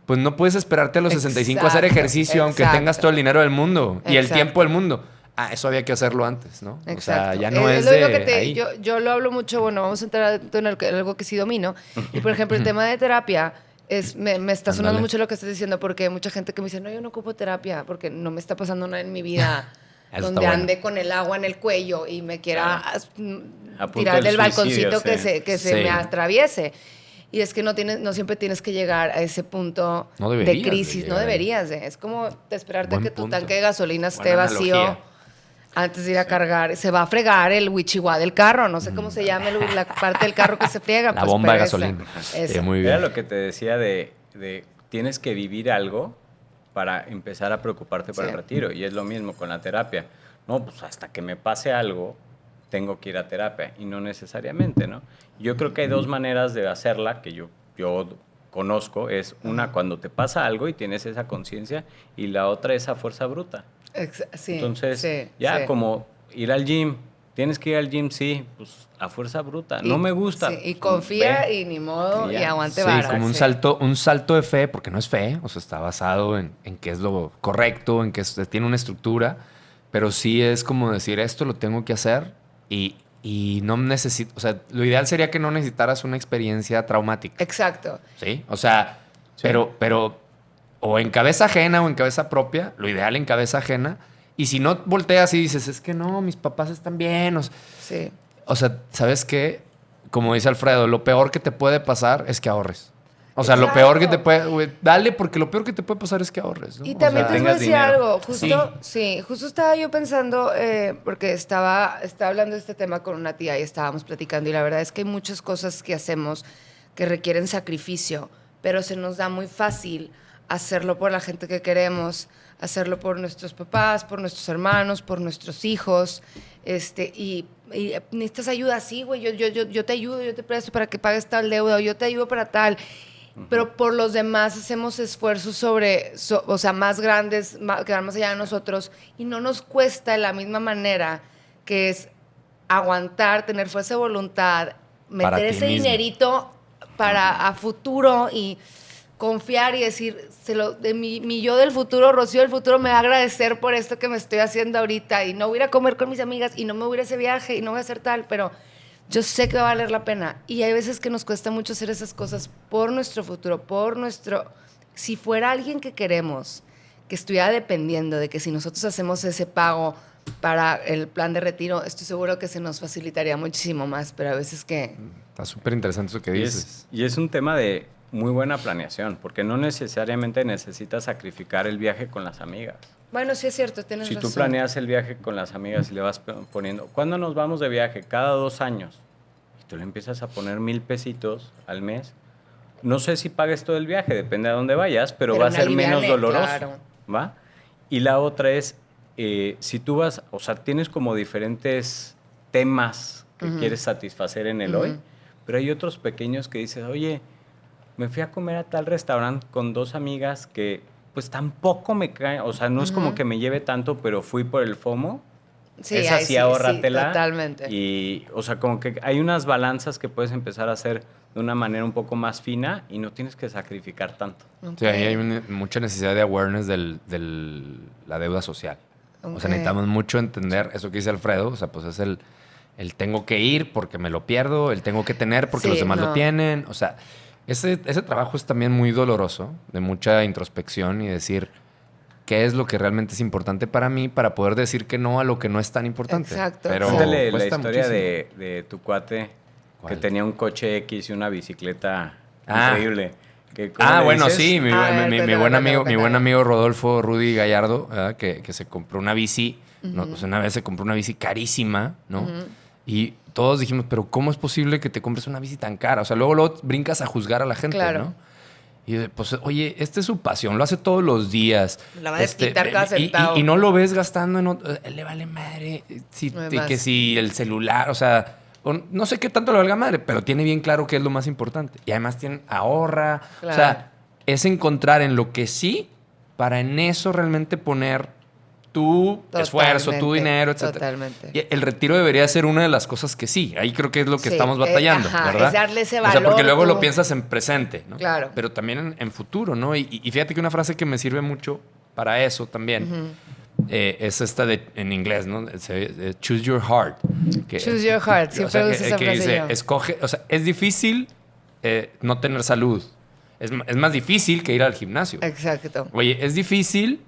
C: pues no puedes esperarte a los 65 a hacer
A: Exacto,
C: ejercicio aunque
A: exacto.
C: tengas todo el dinero del mundo y el
A: Exacto.
C: tiempo del mundo. Eso había que hacerlo antes, ¿no?
A: Exacto.
C: O sea, ya no es
A: lo único
C: de
A: que
C: ahí.
A: yo lo hablo mucho, bueno, vamos a entrar en algo que sí domino. Y por ejemplo, el tema de terapia, me está sonando
C: Ándale.
A: mucho lo que estás diciendo, porque hay mucha gente que me dice, no, yo no ocupo terapia, porque no me está pasando nada en mi vida
C: Eso
A: donde
C: está bueno.
A: ande con el agua en el cuello y me quiera
B: A punto
A: tirar
B: del
A: del
B: suicidio,
A: balconcito
B: sí.
A: que
C: Sí.
A: se me atraviese. Y es que no siempre tienes que llegar a ese punto
C: No
A: de
C: deberías de
A: crisis, no
C: llegar ahí.
A: deberías de. Es como esperarte
C: Buen
A: que tu
C: punto.
A: tanque de gasolina esté
C: Buena
A: vacío
C: analogía.
A: antes de ir a cargar. Se va a fregar el wichiwa del carro, no sé cómo se llama la parte del carro que se friega.
C: La
A: pues,
C: bomba de
A: pero esa,
C: gasolina.
A: esa.
C: Muy bien.
B: Era lo que te decía de tienes que vivir algo para empezar a preocuparte por
A: Sí.
B: el retiro. Y es lo mismo con la terapia. No, pues hasta que me pase algo, tengo que ir a terapia. Y no necesariamente, ¿no? Yo creo que hay dos maneras de hacerla que yo conozco. Es una cuando te pasa algo y tienes esa conciencia, y la otra es a fuerza bruta.
A: Sí,
B: Entonces,
A: sí,
B: ya
A: sí.
B: como ir al gym. ¿Tienes que ir al gym? Sí, pues a fuerza bruta. No me gusta.
A: Sí, y
B: pues,
A: confía
B: ve.
A: y ni modo
B: Y
A: y
B: ya.
A: aguante
C: Sí,
A: vara.
C: como un
A: sí.
C: salto de fe, porque no es fe, o sea, está basado en qué es lo correcto, en que tiene una estructura, pero sí es como decir, esto lo tengo que hacer y no necesito, o sea, lo ideal sería que no necesitaras una experiencia traumática,
A: Exacto.
C: ¿sí? O sea,
B: Sí.
C: pero o en cabeza ajena o en cabeza propia, lo ideal en cabeza ajena, y si no volteas y dices, es que no, mis papás están bien,
A: Sí.
C: o sea, ¿sabes qué? Como dice Alfredo, lo peor que te puede pasar es que ahorres. O sea, lo
A: Exacto.
C: peor que te puede... güey, dale, porque lo peor que te puede pasar es que ahorres, ¿no?
A: Y
C: O
A: también
C: sea,
A: te voy a
B: tengas
A: decir
B: dinero.
A: algo, justo estaba yo pensando, porque estaba hablando de este tema con una tía y estábamos platicando, y la verdad es que hay muchas cosas que hacemos que requieren sacrificio, pero se nos da muy fácil hacerlo por la gente que queremos, hacerlo por nuestros papás, por nuestros hermanos, por nuestros hijos, y necesitas ayuda, sí, güey, yo te ayudo, yo te presto para que pagues tal deuda, o yo te ayudo para tal. Pero por los demás hacemos esfuerzos o sea, más grandes, que van más allá de nosotros, y no nos cuesta de la misma manera, que es aguantar, tener fuerza de voluntad,
C: Para
A: meter
C: ti
A: ese
C: mismo.
A: dinerito para a futuro y confiar y decir, de mi yo del futuro, Rocío del futuro, me va a agradecer por esto que me estoy haciendo ahorita, y no voy a ir a comer con mis amigas, y no me voy a ir a ese viaje, y no voy a hacer tal, pero yo sé que va a valer la pena. Y hay veces que nos cuesta mucho hacer esas cosas por nuestro futuro, si fuera alguien que queremos, que estuviera dependiendo de que si nosotros hacemos ese pago para el plan de retiro, estoy seguro que se nos facilitaría muchísimo más, pero a veces que...
C: Está súper interesante eso que dices.
B: Y es un tema de muy buena planeación, porque no necesariamente necesitas sacrificar el viaje con las amigas.
A: Bueno, sí es cierto, tienes
B: Si
A: razón.
B: tú planeas el viaje con las amigas y le vas poniendo, ¿cuándo nos vamos de viaje? Cada 2 años. Y tú le empiezas a poner 1,000 pesitos al mes. No sé si pagues todo el viaje, depende de dónde vayas, pero va a
A: una
B: ser menos
A: aliviane,
B: doloroso.
A: claro.
B: ¿Va? Y la otra es, si tú vas, o sea, tienes como diferentes temas que quieres satisfacer en el hoy, pero hay otros pequeños que dices, oye, me fui a comer a tal restaurante con 2 amigas que pues tampoco me caen, o sea, no es como que me lleve tanto, pero fui por el FOMO.
A: Sí,
B: Esa
A: ahí
B: sí, ahórratela.
A: sí, totalmente.
B: Y, o sea, como que hay unas balanzas que puedes empezar a hacer de una manera un poco más fina y no tienes que sacrificar tanto.
C: Sí, ahí hay mucha necesidad de awareness de la deuda social. O
A: Ok.
C: sea, necesitamos mucho entender eso que dice Alfredo. O sea, pues es el tengo que ir porque me lo pierdo, el tengo que tener porque
A: Sí,
C: los demás
A: no.
C: lo tienen. O sea, ese trabajo es también muy doloroso, de mucha introspección y decir qué es lo que realmente es importante para mí para poder decir que no a lo que no es tan importante.
A: Exacto.
C: Pero
B: Cuéntale la
C: cuesta
B: historia
C: muchísimo.
B: de tu cuate
C: ¿Cuál?
B: que tenía un coche X y una bicicleta
C: Ah.
B: increíble. ¿Cómo le
C: Bueno,
B: dices?
C: sí, mi buen
A: Cuéntalo.
C: amigo Rodolfo Rudy Gallardo, ¿verdad? Que se compró una bici, ¿no? Pues una vez se compró una bici carísima, ¿no? Y todos dijimos, pero ¿cómo es posible que te compres una bici tan cara? O sea, luego brincas a juzgar a la gente,
A: Claro.
C: ¿no? Y pues, oye, esta es su pasión, lo hace todos los días.
A: La va a desquitar cada centavo.
C: Y no lo ves gastando en otro, le vale madre.
A: Además.
C: Que si el celular, o sea, no sé qué tanto le valga madre, pero tiene bien claro qué es lo más importante. Y además ahorra.
A: Claro.
C: O sea, es encontrar en lo que sí, para en eso realmente poner tu esfuerzo, tu dinero, etc.
A: Totalmente.
C: Y el retiro debería ser una de las cosas que sí. Ahí creo que es lo que estamos batallando, ¿verdad?
A: Es darle ese
C: O
A: valor.
C: sea, porque luego lo piensas en presente, ¿no?
A: Claro.
C: Pero también en futuro, ¿no? Y fíjate que una frase que me sirve mucho para eso también es esta en inglés, ¿no? Choose your heart.
A: Choose your heart. Siempre uso esa frase
C: dice,
A: yo.
C: escoge, o sea, es difícil no tener salud. Es más difícil que ir al gimnasio.
A: Exacto.
C: Oye, es difícil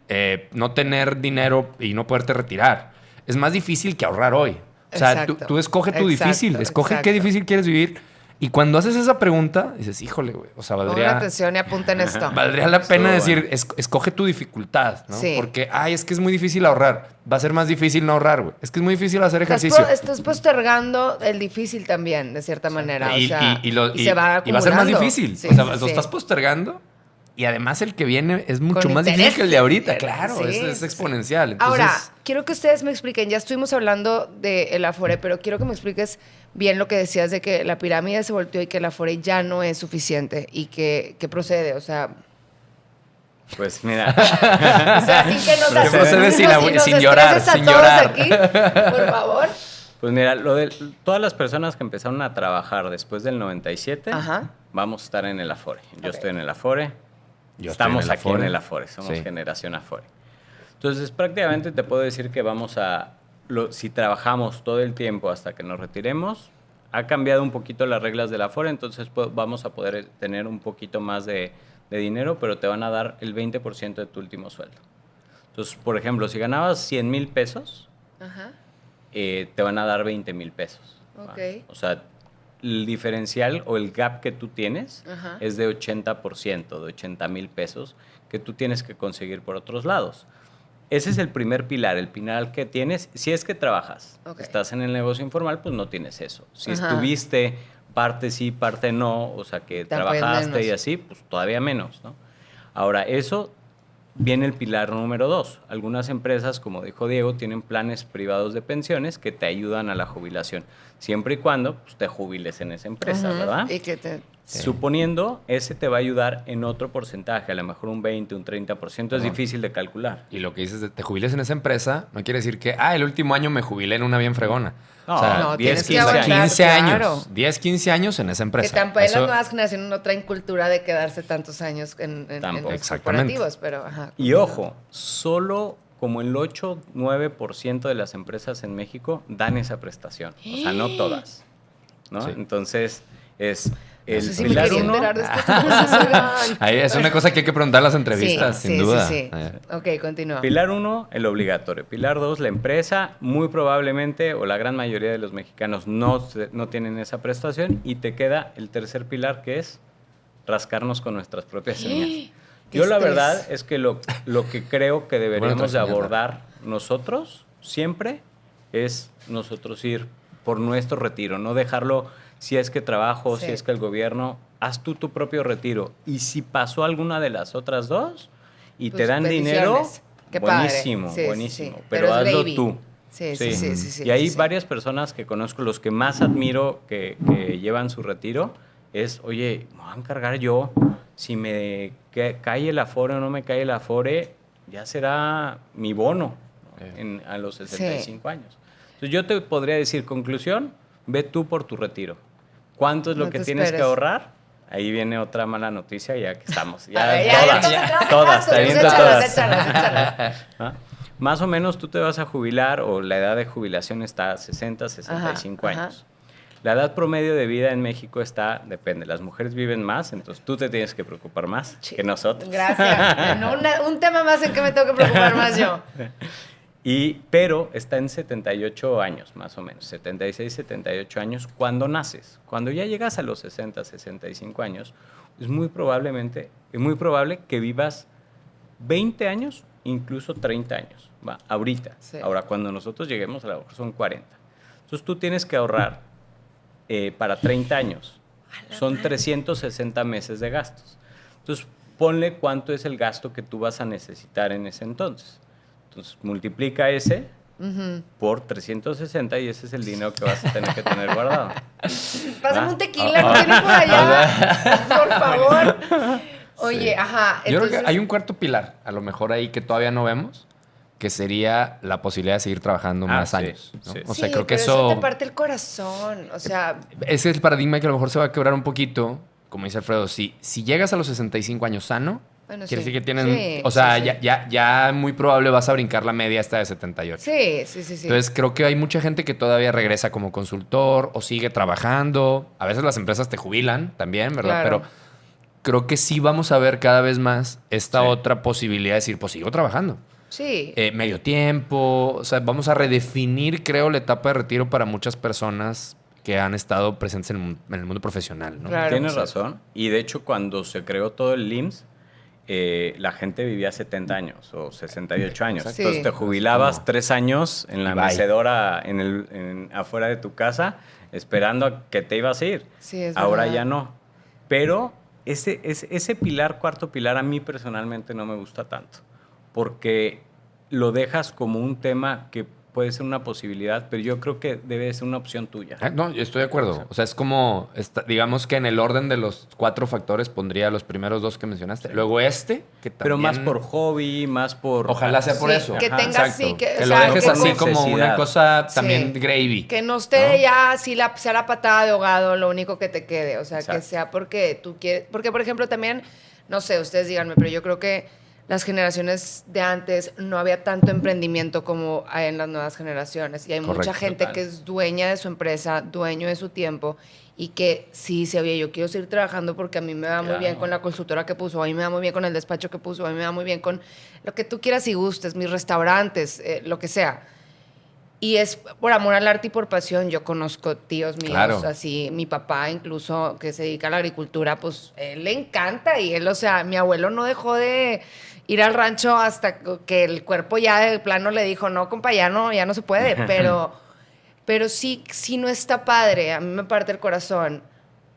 C: no tener dinero y no poderte retirar. Es más difícil que ahorrar hoy. O sea, tú escoge tu difícil. Escoge qué difícil quieres vivir. Y cuando haces esa pregunta, dices, híjole, güey. O sea,
A: Pongan atención y apunten esto.
C: Valdría la pena decir, escoge tu dificultad, ¿no?
A: Sí.
C: Porque, es que es muy difícil ahorrar. Va a ser más difícil no ahorrar, güey. Es que es muy difícil hacer ejercicio.
A: Estás postergando el difícil también, de cierta manera. O sea, y se va acumulando.
C: Y va a ser más difícil.
A: Sí,
C: o sea,
A: sí,
C: lo estás postergando. Y además el que viene es mucho
A: Con
C: más
A: interés.
C: difícil que el de ahorita, claro,
A: Sí,
C: es
A: sí.
C: exponencial. Entonces,
A: Ahora, quiero que ustedes me expliquen, ya estuvimos hablando del Afore, pero quiero que me expliques bien lo que decías de que la pirámide se volteó y que el Afore ya no es suficiente y que procede, o sea...
B: Pues mira,
A: O sea, sin que nos
C: Pero procede sin
A: nos
C: llorar,
A: estreses a
C: sin
A: todos
C: llorar.
A: aquí, por favor.
B: pues mira, todas las personas que empezaron a trabajar después del 97,
A: Ajá.
B: vamos a estar en el Afore. Yo
A: Ok.
B: estoy en el Afore.
C: Yo
B: Estamos
C: estoy en el
B: aquí en
C: Afore.
B: el Afore, somos
C: Sí.
B: generación Afore. Entonces, prácticamente te puedo decir que si trabajamos todo el tiempo hasta que nos retiremos, ha cambiado un poquito las reglas del Afore, entonces vamos a poder tener un poquito más de dinero, pero te van a dar el 20% de tu último sueldo. Entonces, por ejemplo, si ganabas 100,000 pesos,
A: Ajá.
B: te van a dar 20,000 pesos. ¿va?
A: Ok.
B: O sea, el diferencial o el gap que tú tienes
A: Ajá.
B: es de 80%, de 80,000 pesos que tú tienes que conseguir por otros lados. Ese es el primer pilar, el pilar que tienes. Si es que trabajas,
A: Ok.
B: estás en el negocio informal, pues no tienes eso. Si
A: Ajá.
B: estuviste parte sí, parte no, o sea, que
A: Te apoyan
B: trabajaste
A: menos.
B: y así, pues todavía menos, ¿no? Ahora, eso viene el pilar número 2. Algunas empresas, como dijo Diego, tienen planes privados de pensiones que te ayudan a la jubilación, siempre y cuando pues, te jubiles en esa empresa,
A: Ujú.
B: ¿verdad?
A: Y que te...
C: Sí.
B: Suponiendo, ese te va a ayudar en otro porcentaje, a lo mejor un 20, un 30%, es difícil de calcular.
C: Y lo que dices de te jubiles en esa empresa, no quiere decir que, el último año me jubilé en una bien fregona.
B: No,
C: o sea,
A: no,
B: 10,
A: tienes que
B: 15
A: aguantar,
B: años.
C: 15 años.
A: claro.
C: 10, 15 años en esa empresa.
A: Que tampoco las
C: Eso-
A: nuevas generaciones no traen cultura de quedarse tantos años en
B: Tampoco.
A: los
C: Exactamente.
A: corporativos, pero ajá.
B: Y ojo, solo como el 8-9% de las empresas en México dan esa prestación. O sea, no todas. ¿no?
C: Sí.
B: Entonces, es
A: No
B: el
A: sé si me
B: pilar
A: quería
B: 1.
A: enterar de estas cosas, oigan.
C: Ahí es una cosa que hay que preguntar en las entrevistas,
A: Sí,
C: sin
A: sí,
C: duda.
A: sí, sí. Ok, continúa.
B: Pilar 1, el obligatorio. Pilar 2, la empresa. Muy probablemente, o la gran mayoría de los mexicanos no tienen esa prestación. Y te queda el tercer pilar, que es rascarnos con nuestras propias uñas.
A: Qué
B: Yo la
A: estrés.
B: verdad es que lo que creo que deberíamos de
C: Bueno,
B: abordar nosotros siempre es nosotros ir por nuestro retiro, no dejarlo si es que trabajo,
A: Sí.
B: si es que el gobierno, haz tú tu propio retiro. Y si pasó alguna de las otras dos y
A: Pues,
B: te dan dinero,
A: bendiciones. Qué padre.
B: buenísimo,
A: Sí, sí,
B: buenísimo.
A: sí.
B: Pero
A: es
B: hazlo
A: gravy.
B: tú.
A: Sí, sí, sí, sí, sí,
B: Y hay
A: sí.
B: varias personas que conozco, los que más admiro que llevan su retiro, es, oye, me voy a encargar yo, si me cae el Afore o no me cae el Afore, ya será mi bono, ¿no? A los 65 años. Entonces yo te podría decir, conclusión, ve tú por tu retiro. ¿Cuánto es lo
A: No
B: que
A: te
B: tienes que
A: esperes.
B: ahorrar? Ahí viene otra mala noticia, ya que estamos. Ya,
A: A ver, ya,
B: todas,
A: ya,
B: todas, te aviento todas.
A: échalas.
B: ¿Ah? Más o menos tú te vas a jubilar o la edad de jubilación está a 60, 65
A: Ajá,
B: años. La edad promedio de vida en México está, depende, las mujeres viven más, entonces tú te tienes que preocupar más que nosotros.
A: Gracias. No, un tema más en que me tengo que preocupar más yo.
B: Pero está en 78 años, más o menos, 76, 78 años cuando naces. Cuando ya llegas a los 60, 65 años, es muy probable que vivas 20 años, incluso 30 años, ¿va? Ahorita.
A: Sí.
B: Ahora, cuando nosotros lleguemos, a lo mejor son 40. Entonces, tú tienes que ahorrar para 30 años. Son 360 meses de gastos. Entonces, ponle cuánto es el gasto que tú vas a necesitar en ese entonces. Entonces, multiplica ese por 360 y ese es el dinero que vas a tener que tener guardado.
A: Pásame un tequila, ¿no tiene por allá? Por favor. Oye,
C: Sí.
A: ajá.
C: Yo creo
A: Entonces,
C: que hay un cuarto pilar, a lo mejor ahí que todavía no vemos, que sería la posibilidad de seguir trabajando más
B: sí,
C: años, ¿no?
B: sí.
C: O sea,
A: sí,
C: creo que
A: pero eso te
C: eso...
A: parte el corazón. O sea,
C: Ese es el paradigma que a lo mejor se va a quebrar un poquito. Como dice Alfredo, si llegas a los 65 años sano,
A: bueno,
C: quiere
A: sí.
C: decir que tienen...
A: Sí,
C: o sea,
A: sí, sí.
C: ya muy probable vas a brincar la media esta de 78.
A: Sí, sí, sí, sí.
C: Entonces creo que hay mucha gente que todavía regresa como consultor o sigue trabajando. A veces las empresas te jubilan también, ¿verdad?
A: Claro.
C: Pero creo que sí vamos a ver cada vez más esta
B: Sí.
C: otra posibilidad de decir, pues sigo trabajando.
A: Sí.
C: Medio tiempo, o sea, vamos a redefinir, creo, la etapa de retiro para muchas personas que han estado presentes en el mundo profesional, ¿no?
A: Claro.
B: Tienes
A: Sí.
B: razón. Y de hecho, cuando se creó todo el IMSS, la gente vivía 70 años o 68 años.
A: Sí.
B: Entonces te jubilabas
C: Como-
B: 3 años en la
C: Bye.
B: mecedora afuera de tu casa esperando a que te ibas a ir.
A: Sí, es
B: Ahora
A: verdad.
B: ya no. Pero ese pilar, cuarto pilar, a mí personalmente no me gusta tanto. Porque lo dejas como un tema que puede ser una posibilidad, pero yo creo que debe ser una opción tuya.
C: No, yo estoy de acuerdo. O sea, es como, digamos que en el orden de los 4 factores pondría los primeros 2 que mencionaste. Luego que también...
B: Pero más por hobby, más por...
C: Ojalá sea por
A: Sí,
C: eso.
A: que
C: Ajá,
A: tengas,
C: exacto.
A: sí, que- o
C: lo
A: sea,
C: dejes
A: que
C: así
A: con
C: como una
B: necesidad.
C: cosa también
A: Sí.
C: gravy.
A: Que no esté
C: ¿no?
A: ya así sea la patada de ahogado lo único que te quede. O sea, que
B: Exacto.
A: sea porque tú quieres. Porque, por ejemplo, también, no sé, ustedes díganme, pero yo creo que las generaciones de antes no había tanto emprendimiento como hay en las nuevas generaciones. Y hay mucha
C: Correcto.
A: gente
B: Total.
A: que es dueña de su empresa, dueño de su tiempo. Y que sí dice, oye, yo quiero seguir trabajando porque a mí me va muy
B: Claro.
A: bien con la consultora que puso, a mí me va muy bien con el despacho que puso, a mí me va muy bien con lo que tú quieras y gustes, mis restaurantes, lo que sea. Y es por amor al arte y por pasión. Yo conozco tíos míos,
C: Claro.
A: así, mi papá incluso, que se dedica a la agricultura, pues él le encanta y él, o sea, mi abuelo no dejó de ir al rancho hasta que el cuerpo ya de plano le dijo, no, compa, ya no se puede, pero sí no está padre, a mí me parte el corazón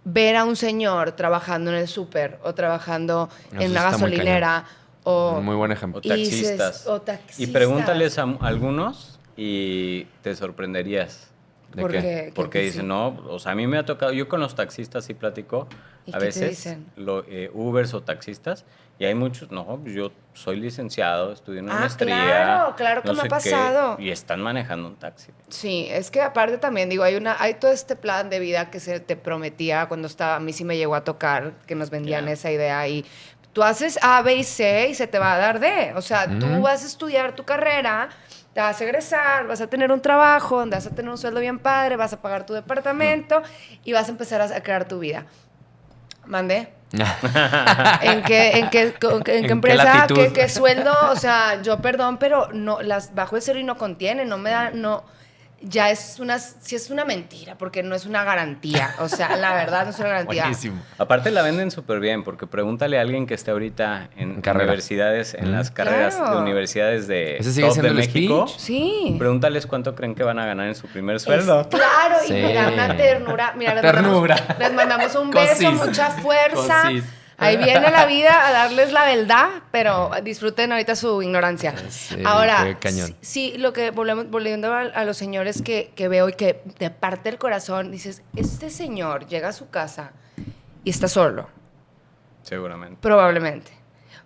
A: ver a un señor trabajando en el súper o trabajando
C: Eso
A: en una
C: está muy
A: gasolinera o...
C: Muy buen ejemplo.
B: O
A: Y dices,
B: taxistas.
A: o taxistas.
B: Y pregúntales a algunos y te sorprenderías.
C: ¿De
A: ¿Por
C: qué?
A: qué?
B: Porque
A: ¿Qué
B: dicen,
A: sí?
B: no, o sea, a mí me ha tocado, yo con los taxistas sí platico,
A: ¿Y
B: a
A: qué te
B: veces,
A: dicen?
B: Ubers o taxistas, y hay muchos, no, pues yo soy licenciado, estudié una
A: Ah,
B: maestría.
A: claro que
B: no
A: me ha
B: sé qué,
A: pasado.
B: y están manejando un taxi.
A: Sí, es que aparte también, digo, hay todo este plan de vida que se te prometía cuando estaba, a mí sí me llegó a tocar, que nos vendían
B: Ya.
A: esa idea y tú haces A, B y C y se te va a dar D. O sea, tú
C: Ujú.
A: vas a estudiar tu carrera, te vas a egresar, vas a tener un trabajo donde vas a tener un sueldo bien padre, vas a pagar tu departamento y vas a empezar a crear tu vida. ¿Mandé? ¿En qué
C: qué
A: empresa?
C: latitud?
A: ¿Qué sueldo? O sea, yo perdón, pero no, las bajo de cero y no contiene, no me da, no. Ya sí es una mentira, porque no es una garantía. O sea, la verdad no es una garantía.
C: Buenísimo.
B: Aparte la venden súper bien, porque pregúntale a alguien que esté ahorita en
C: carrera.
B: universidades, en las carreras
A: Claro.
B: de universidades de
C: ¿Ese sigue
B: top
C: siendo
B: de
C: el
B: México.
C: speech?
A: Sí.
B: Pregúntales cuánto creen que van a ganar en su primer sueldo.
A: Claro,
C: Sí.
A: y me da una ternura. Mira,
C: Ternura.
A: Les mandamos un beso,
C: Cosis.
A: mucha fuerza.
C: Cosis.
A: Ahí viene la vida a darles la verdad, pero disfruten ahorita su ignorancia.
C: Sí,
A: Ahora,
C: qué cañón.
A: sí, lo que volviendo a los señores que veo y que te parte el corazón, dices, este señor llega a su casa y está solo.
B: Seguramente.
A: Probablemente.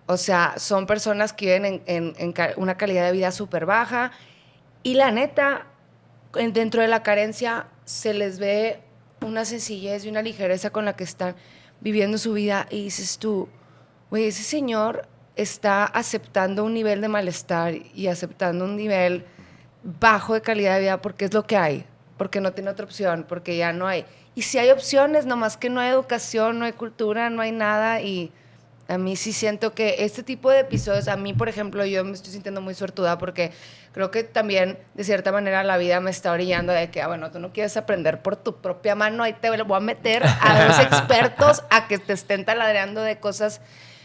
A: O sea, son personas que viven en una calidad de vida súper baja y la neta, dentro de la carencia se les ve una sencillez y una ligereza con la que están viviendo su vida y dices tú, güey, ese señor está aceptando un nivel de malestar y aceptando un nivel bajo de calidad de vida porque es lo que hay, porque no tiene otra opción, porque ya no hay. Y si hay opciones, nomás que no hay educación, no hay cultura, no hay nada y a mí sí siento que este tipo de episodios, a mí, por ejemplo, yo me estoy sintiendo muy suertuda porque creo que también, de cierta manera, la vida me está orillando de que, bueno, tú no quieres aprender por tu propia mano, ahí te voy a meter a dos expertos a que te estén taladreando de cosas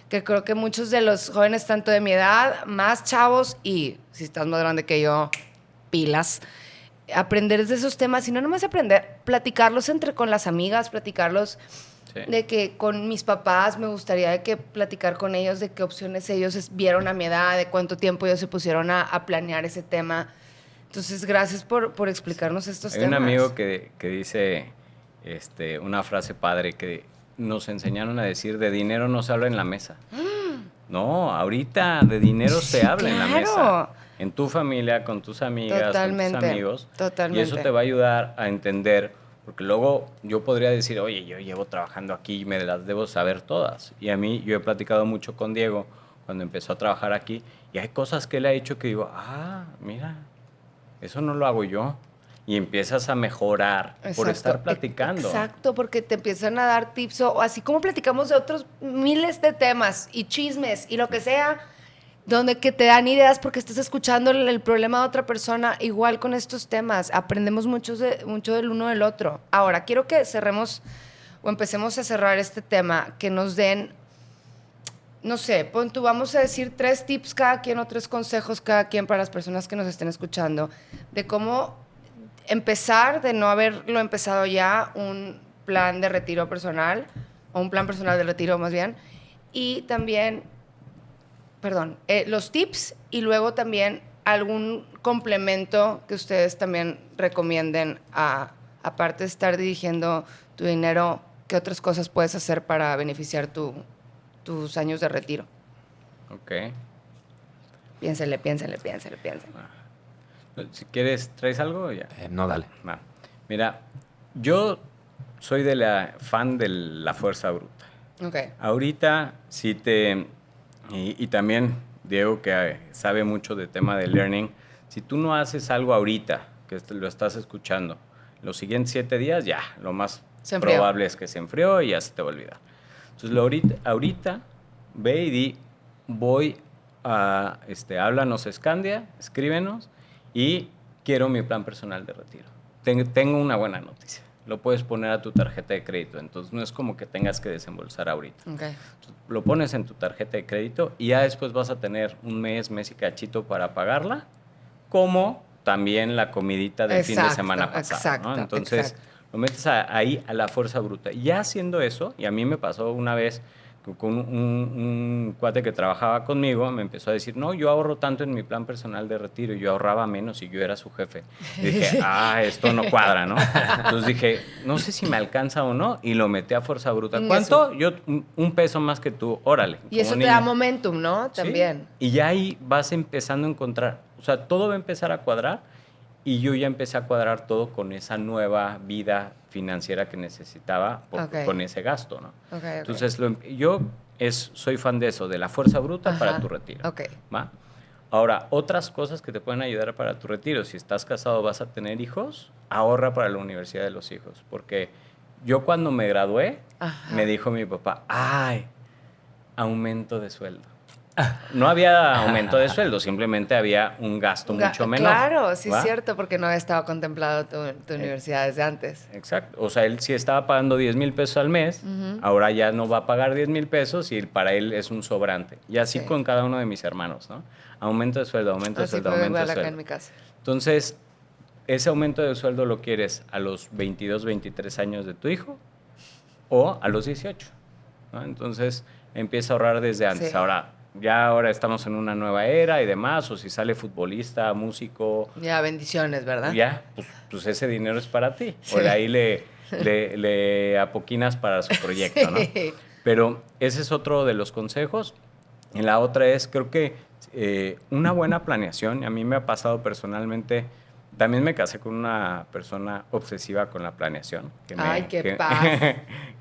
A: que creo que muchos de los jóvenes, tanto de mi edad, más chavos y, si estás más grande que yo, pilas, aprender de esos temas y no nomás aprender, platicarlos con las amigas, platicarlos
B: Sí.
A: de que con mis papás me gustaría de que platicar con ellos de qué opciones ellos vieron a mi edad, de cuánto tiempo ellos se pusieron a planear ese tema. Entonces, gracias por explicarnos estos
B: Hay
A: temas.
B: un amigo que dice una frase padre que nos enseñaron a decir, de dinero no se habla en la mesa. No, ahorita de dinero se habla en la
A: claro.
B: mesa. En tu familia, con tus amigas,
A: Totalmente,
B: con tus amigos.
A: totalmente.
B: Y eso te va a ayudar a entender, porque luego yo podría decir, oye, yo llevo trabajando aquí y me las debo saber todas. Y a mí, yo he platicado mucho con Diego cuando empezó a trabajar aquí, y hay cosas que él ha hecho que digo, mira, eso no lo hago yo. Y empiezas a mejorar por estar platicando.
A: Exacto, porque te empiezan a dar tips o así como platicamos de otros miles de temas y chismes y lo que sea, donde que te dan ideas porque estás escuchando el problema de otra persona, igual con estos temas, aprendemos mucho del uno del otro. Ahora, quiero que cerremos o empecemos a cerrar este tema, que nos den, no sé, pon tú, vamos a decir 3 tips cada quien o 3 consejos cada quien para las personas que nos estén escuchando, de cómo empezar, de no haberlo empezado ya, un plan de retiro personal, o un plan personal de retiro más bien, y también, los tips y luego también algún complemento que ustedes también recomienden, aparte de estar dirigiendo tu dinero, ¿qué otras cosas puedes hacer para beneficiar tus años de retiro?
B: Ok.
A: Piénsele.
B: Si quieres, ¿traes algo o ya?
C: No, dale.
B: Va. Mira, yo soy fan de la fuerza bruta.
A: Ok.
B: Ahorita, y también Diego, que sabe mucho de tema de learning, si tú no haces algo ahorita, que lo estás escuchando, los siguientes 7 días, ya, lo más probable es que se enfrió y ya se te va a olvidar. Entonces, ahorita ve y di, voy a, háblanos Scandia, escríbenos, y quiero mi plan personal de retiro. Tengo una buena noticia. Lo puedes poner a tu tarjeta de crédito. Entonces, no es como que tengas que desembolsar ahorita.
A: Okay.
B: Entonces, lo pones en tu tarjeta de crédito y ya después vas a tener un mes y cachito para pagarla, como también la comidita del fin de semana pasado, ¿no? Entonces, lo metes ahí a la fuerza bruta. Y ya haciendo eso, y a mí me pasó una vez con un cuate que trabajaba conmigo, me empezó a decir, no, yo ahorro tanto en mi plan personal de retiro, y yo ahorraba menos y yo era su jefe. Y dije, esto no cuadra, ¿no? Entonces dije, no sé si me alcanza o no, y lo metí a fuerza bruta. ¿Cuánto? Yo, un peso más que tú, órale.
A: Y eso te da momentum, ¿no? También.
B: Sí. Y ya ahí vas empezando a encontrar, o sea, todo va a empezar a cuadrar, y yo ya empecé a cuadrar todo con esa nueva vida financiera que necesitaba con ese gasto, ¿no?
A: Okay.
B: Entonces, soy fan de eso, de la fuerza bruta para tu retiro.
A: Okay.
B: ¿Va? Ahora, otras cosas que te pueden ayudar para tu retiro. Si estás casado, vas a tener hijos, ahorra para la universidad de los hijos. Porque yo cuando me gradué, me dijo mi papá, aumento de sueldo. No había aumento de sueldo, simplemente había un gasto mucho menor.
A: Claro, sí es cierto, porque no había estado contemplado tu universidad desde antes.
B: Exacto. O sea, él sí estaba pagando 10,000 pesos al mes, ahora ya no va a pagar 10,000 pesos y para él es un sobrante. Y así con cada uno de mis hermanos, ¿no? Aumento de sueldo, aumento de sueldo, aumento de sueldo.
A: Acá en mi casa.
B: Entonces, ese aumento de sueldo lo quieres a los 22, 23 años de tu hijo o a los 18, ¿no? Entonces, empieza a ahorrar desde antes.
A: Sí.
B: Ahora estamos en una nueva era y demás, o si sale futbolista, músico.
A: Ya, bendiciones, ¿verdad?
B: Ya, pues ese dinero es para ti. Sí. O ahí le apoquinas para su proyecto, ¿no? Pero ese es otro de los consejos. Y la otra es, creo que una buena planeación. A mí me ha pasado personalmente, también me casé con una persona obsesiva con la planeación.
A: ¡Qué paz!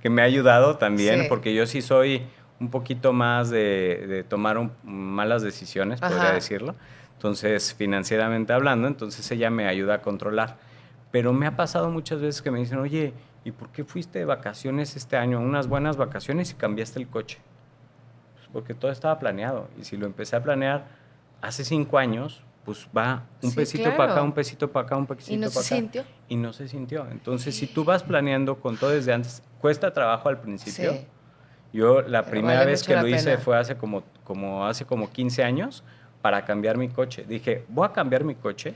B: Que me ha ayudado también, porque yo sí soy un poquito más de tomar malas decisiones, podría decirlo. Entonces, financieramente hablando, entonces ella me ayuda a controlar. Pero me ha pasado muchas veces que me dicen, oye, ¿y por qué fuiste de vacaciones este año? Unas buenas vacaciones y cambiaste el coche. Pues porque todo estaba planeado. Y si lo empecé a planear hace 5 años, pues va un pesito para acá, un pesito para acá, un pesito para acá.
A: ¿Y no se sintió?
B: Y no se sintió. Entonces, si tú vas planeando con todo desde antes, cuesta trabajo al principio.
A: Sí.
B: Yo la primera vez que lo hice fue hace como 15 años para cambiar mi coche. Dije, voy a cambiar mi coche,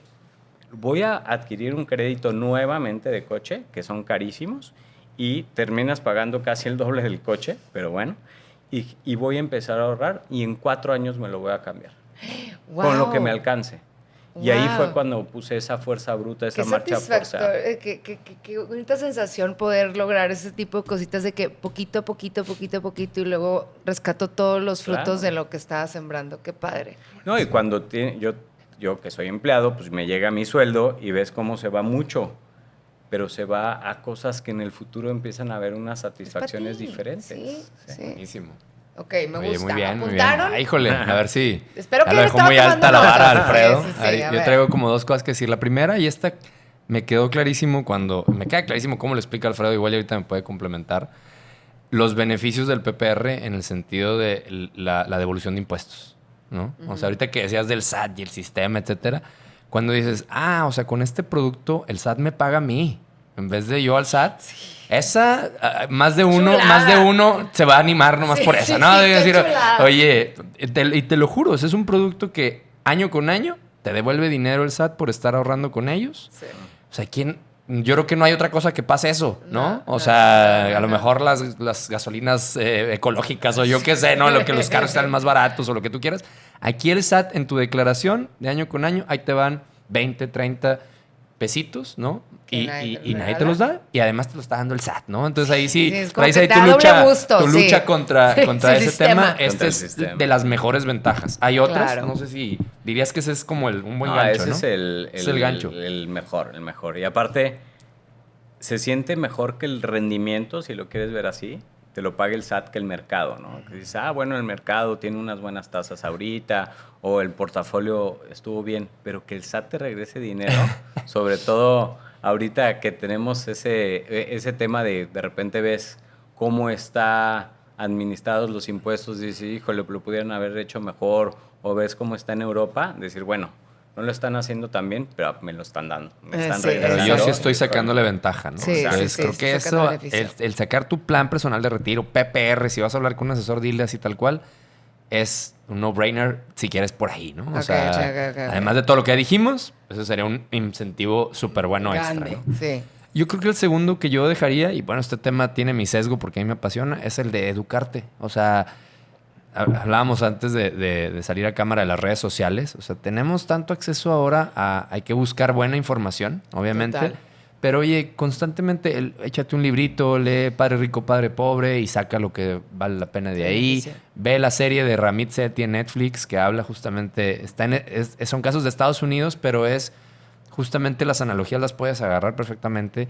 B: voy a adquirir un crédito nuevamente de coche, que son carísimos, y terminas pagando casi el doble del coche, pero bueno, y voy a empezar a ahorrar y en 4 años me lo voy a cambiar. Wow. Con lo que me alcance. Y ahí
A: Wow.
B: fue cuando puse esa fuerza bruta, esa
A: Qué
B: marcha
A: satisfactorio, qué bonita sensación poder lograr ese tipo de cositas de que poquito a poquito y luego rescato todos los frutos
B: Claro.
A: de lo que estaba sembrando. Qué padre.
B: No, y cuando yo que soy empleado, pues me llega mi sueldo y ves cómo se va mucho, pero se va a cosas que en el futuro empiezan a haber unas
A: Es pa'
B: satisfacciones
A: ti.
B: diferentes.
A: Sí, sí.
C: Buenísimo.
A: Ok, me
C: Oye,
A: gusta.
C: muy bien, muy bien.
A: ¿Apuntaron?
C: Ah, híjole, a ver si.
A: Espero
C: ya
A: que
C: lo
A: haya
C: dejó
A: estado
C: muy alta
A: tomando
C: la vara,
A: notas.
C: Alfredo.
A: Sí, sí, sí,
C: A ver,
A: a
C: yo
A: ver.
C: traigo como dos cosas que decir. La primera, y esta me quedó clarísimo cuando. Me queda clarísimo cómo lo explica Alfredo, igual y ahorita me puede complementar. Los beneficios del PPR en el sentido de la devolución de impuestos, ¿no? O sea, ahorita que decías del SAT y el sistema, etcétera, cuando dices, o sea, con este producto el SAT me paga a mí, en vez de yo al SAT, más de uno se va a animar nomás
A: Sí,
C: por eso,
A: sí,
C: ¿no?
A: sí,
C: De
A: qué
C: decir,
A: chulada.
C: oye, y te lo juro, ese es un producto que año con año te devuelve dinero el SAT por estar ahorrando con ellos.
A: Sí.
C: O sea, yo creo que no hay otra cosa que pase eso, ¿no?
A: No,
C: o sea,
A: no,
C: a lo
A: no.
C: mejor las gasolinas ecológicas o yo qué sé, ¿no? Lo que los carros están más baratos o lo que tú quieras. Aquí el SAT en tu declaración de año con año, ahí te van 20, 30 pesitos, ¿no?
A: Que
C: Y
A: nadie te
C: y
A: lo
C: nadie te
A: regala.
C: los da y además te lo está dando el SAT, ¿no? Entonces ahí sí,
A: Sí, es como
C: traes
A: que
C: ahí
A: te
C: tu
A: da doble
C: lucha,
A: gusto,
C: tu
A: sí.
C: lucha contra
A: Su
C: ese
A: sistema.
C: tema.
B: Contra
C: Este
B: el
C: es
B: sistema.
C: de las mejores ventajas. Hay otras,
A: Claro.
C: no sé si dirías que ese es como un buen
B: No,
C: gancho,
B: ese
C: ¿no?
B: es el
C: Es el gancho.
B: el mejor. Y aparte, se siente mejor que el rendimiento, si lo quieres ver así, te lo pague el SAT que el mercado, ¿no? Que dices, bueno, el mercado tiene unas buenas tasas ahorita, o el portafolio estuvo bien, pero que el SAT te regrese dinero, sobre todo ahorita que tenemos ese tema de repente ves cómo está administrados los impuestos, y dices, híjole, lo pudieran haber hecho mejor, o ves cómo está en Europa, decir, bueno, no lo están haciendo tan bien, pero me lo están dando. Me están
A: Sí,
C: Pero
B: regresando.
C: yo sí estoy
B: y-
C: sacándole ventaja, ¿no?
A: Sí,
C: Entonces,
A: sí, sí,
C: creo
A: sí,
C: que
A: sacando
C: eso,
A: beneficio.
C: el sacar tu plan personal de retiro, PPR, si vas a hablar con un asesor, dile así tal cual, es un no-brainer si quieres por ahí, ¿no? O
A: Ok,
C: sea,
A: ok.
C: además de todo lo que ya dijimos, eso sería un incentivo súper bueno extra,
A: Grande,
C: ¿no?
A: sí.
C: Yo creo que el segundo que yo dejaría, y bueno, este tema tiene mi sesgo porque a mí me apasiona, es el de educarte. O sea, hablábamos antes de salir a cámara de las redes sociales. O sea, tenemos tanto acceso ahora hay que buscar buena información, obviamente.
A: Total.
C: Pero oye, constantemente échate un librito, lee Padre Rico, Padre Pobre y saca lo que vale la pena de ahí.
A: Beneficio.
C: Ve la serie de Ramit Sethi en Netflix que habla justamente, son casos de Estados Unidos, pero es justamente las analogías las puedes agarrar perfectamente.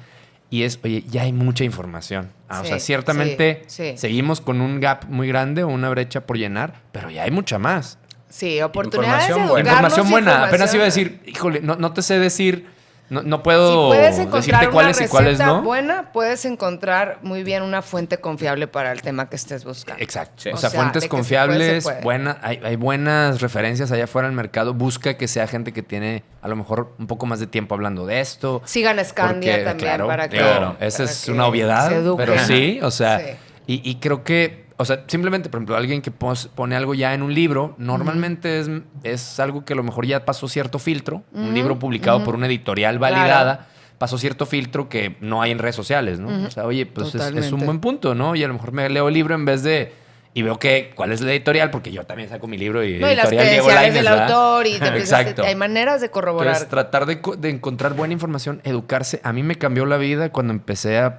C: Y oye, ya hay mucha información. O sea,
A: Sí,
C: ciertamente
A: sí.
C: seguimos con un gap muy grande o una brecha por llenar, pero ya hay mucha más.
A: Sí, oportunidades de
B: Información buena.
A: educarnos
C: Información
A: y
C: buena. Apenas iba a
A: información.
C: decir, híjole, no te sé decir, no
A: Si
C: puedo
A: puedes
C: decirte
A: encontrar una
C: cuáles y cuáles
A: receta
C: no.
A: buena, puedes encontrar muy bien una fuente confiable para el tema que estés buscando.
C: Exacto.
B: Sí.
C: O sea,
A: O sea,
C: fuentes
A: de que se
C: confiables,
A: puede.
C: buenas, hay buenas referencias allá afuera en el mercado. Busca que sea gente que tiene a lo mejor un poco más de tiempo hablando de esto.
A: Sigan Scandia
C: Porque,
A: también
C: claro,
A: para que...
C: digo, esa
A: para
C: es
A: que
C: una obviedad,
A: se eduquen.
C: pero sí, o sea,
A: Sí.
C: y creo que, o sea, simplemente, por ejemplo, alguien que pone algo ya en un libro, normalmente es algo que a lo mejor ya pasó cierto filtro, un libro publicado por una editorial validada, pasó cierto filtro que no hay en redes sociales, ¿no? O sea, oye, pues es un
A: Totalmente.
C: buen punto, ¿no? Y a lo mejor me leo el libro en vez de... Y veo cuál es la editorial, porque yo también saco mi libro y
A: No, y las
C: editorial Diego
A: credenciales
C: Lainez,
A: del
C: ¿verdad?
A: autor y te empiezas
C: Exacto.
A: hay maneras de corroborar.
C: Entonces, tratar de encontrar buena información, educarse. A mí me cambió la vida cuando empecé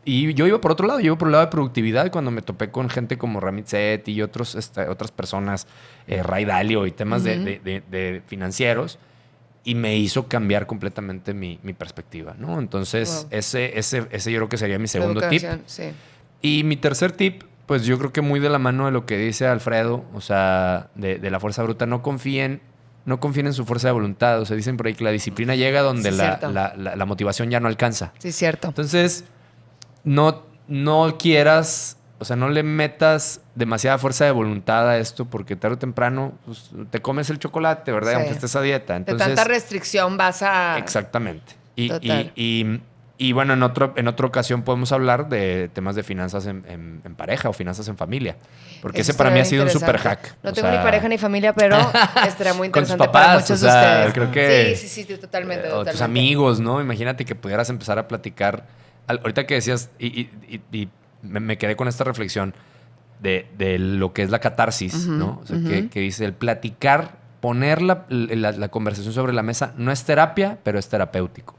C: y yo iba por otro lado, yo iba por el lado de productividad cuando me topé con gente como Ramit Sethi y otras personas, Ray Dalio y temas de financieros, y me hizo cambiar completamente mi perspectiva, ¿no? Entonces,
A: Wow.
C: ese yo creo que sería mi segundo tip.
A: Educación, sí.
C: Y mi tercer tip, pues yo creo que muy de la mano de lo que dice Alfredo, o sea, de la fuerza bruta, no confíen en su fuerza de voluntad. O sea, dicen por ahí que la disciplina llega donde
A: Sí, cierto.
C: la motivación ya no alcanza.
A: Sí, cierto.
C: Entonces, no quieras, o sea, no le metas demasiada fuerza de voluntad a esto porque tarde o temprano pues, te comes el chocolate, ¿verdad?
A: Sí.
C: Aunque estés a dieta. Entonces,
A: de tanta restricción vas a...
C: exactamente.
A: Total.
C: Y bueno, en otra ocasión podemos hablar de temas de finanzas en pareja o finanzas en familia. Porque
A: Eso
C: ese para mí ha
A: estaría
C: sido un super
A: interesante.
C: hack.
A: No
C: O
A: tengo ni
C: sea,
A: pareja ni familia, pero estaría muy
C: con tus
A: interesante
C: papás,
A: para muchos
C: o sea,
A: de ustedes.
C: creo que...
A: Sí, totalmente,
C: o tus
A: totalmente.
C: amigos, ¿no? Imagínate que pudieras empezar a platicar. Ahorita que decías, y me quedé con esta reflexión de lo que es la catarsis, ¿no? O sea, que dice el platicar poner la conversación sobre la mesa no es terapia, pero es terapéutico.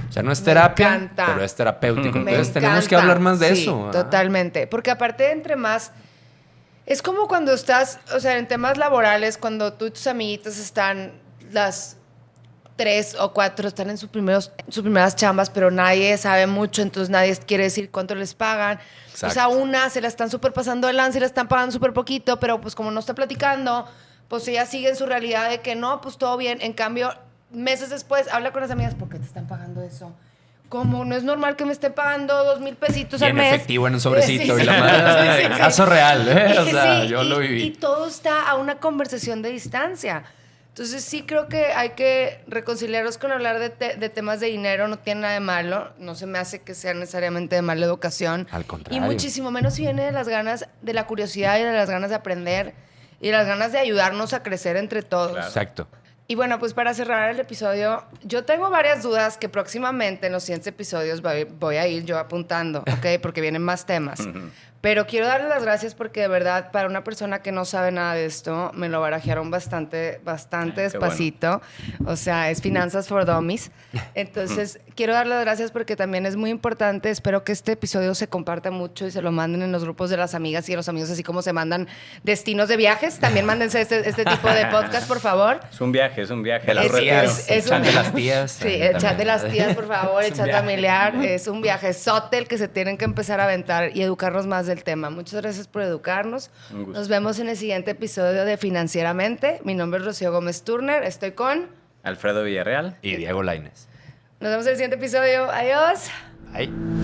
C: O sea, no es terapia,
A: encanta.
C: pero es terapéutico.
A: Me
C: Entonces tenemos
A: encanta.
C: que hablar más de
A: Sí,
C: eso.
A: totalmente. Porque aparte, entre más... Es como cuando estás, o sea, en temas laborales, cuando tú y tus amiguitos están, las 3 o 4 están en sus primeras chambas, pero nadie sabe mucho, entonces nadie quiere decir cuánto les pagan.
C: Exacto.
A: O sea, una se la están súper pasando de lanza y le están pagando súper poquito, pero pues como no está platicando, pues ella sigue en su realidad de que no, pues todo bien. En cambio, meses después habla con las amigas, ¿por qué te están pagando eso? Como no es normal que me estén pagando 2,000 pesitos
C: Y
A: al
C: en
A: mes.
C: efectivo, en un sobrecito.
A: Sí,
C: Y la
A: sí.
C: madre,
A: Sí, sí, sí.
C: caso real, ¿eh? O sea,
A: Sí,
C: yo lo viví.
A: Y todo está a una conversación de distancia. Entonces sí creo que hay que reconciliarnos con hablar de temas de dinero. No tiene nada de malo. No se me hace que sea necesariamente de mala educación.
C: Al contrario.
A: Y muchísimo menos si viene de las ganas, de la curiosidad y de las ganas de aprender y de las ganas de ayudarnos a crecer entre todos.
B: Claro.
C: Exacto.
A: Y bueno, pues para cerrar el episodio, yo tengo varias dudas que próximamente en los siguientes episodios voy a ir yo apuntando, ¿ok? Porque vienen más temas. Pero quiero darle las gracias porque de verdad, para una persona que no sabe nada de esto, me lo barajearon bastante despacito. O sea, es Finanzas for Dummies. Entonces, quiero darle las gracias porque también es muy importante. Espero que este episodio se comparta mucho y se lo manden en los grupos de las amigas y de los amigos, así como se mandan destinos de viajes. También mándense este tipo de podcast, por favor.
B: Es un viaje.
C: Las
A: Es-
C: tías,
A: es
C: el chat
A: un-
C: de las tías.
A: Sí, el chat de las tías, por favor, el
C: Es un
A: chat
C: viaje.
A: familiar. Es un viajezote el que se tienen que empezar a aventar y educarnos más del tema. Muchas gracias por educarnos.
B: Un gusto.
A: Nos vemos en el siguiente episodio de Financieramente. Mi nombre es Rocío Gómez Turner. Estoy con...
B: Alfredo Villarreal.
C: Y Diego Lainez.
A: Nos vemos en el siguiente episodio. Adiós.
C: Ahí.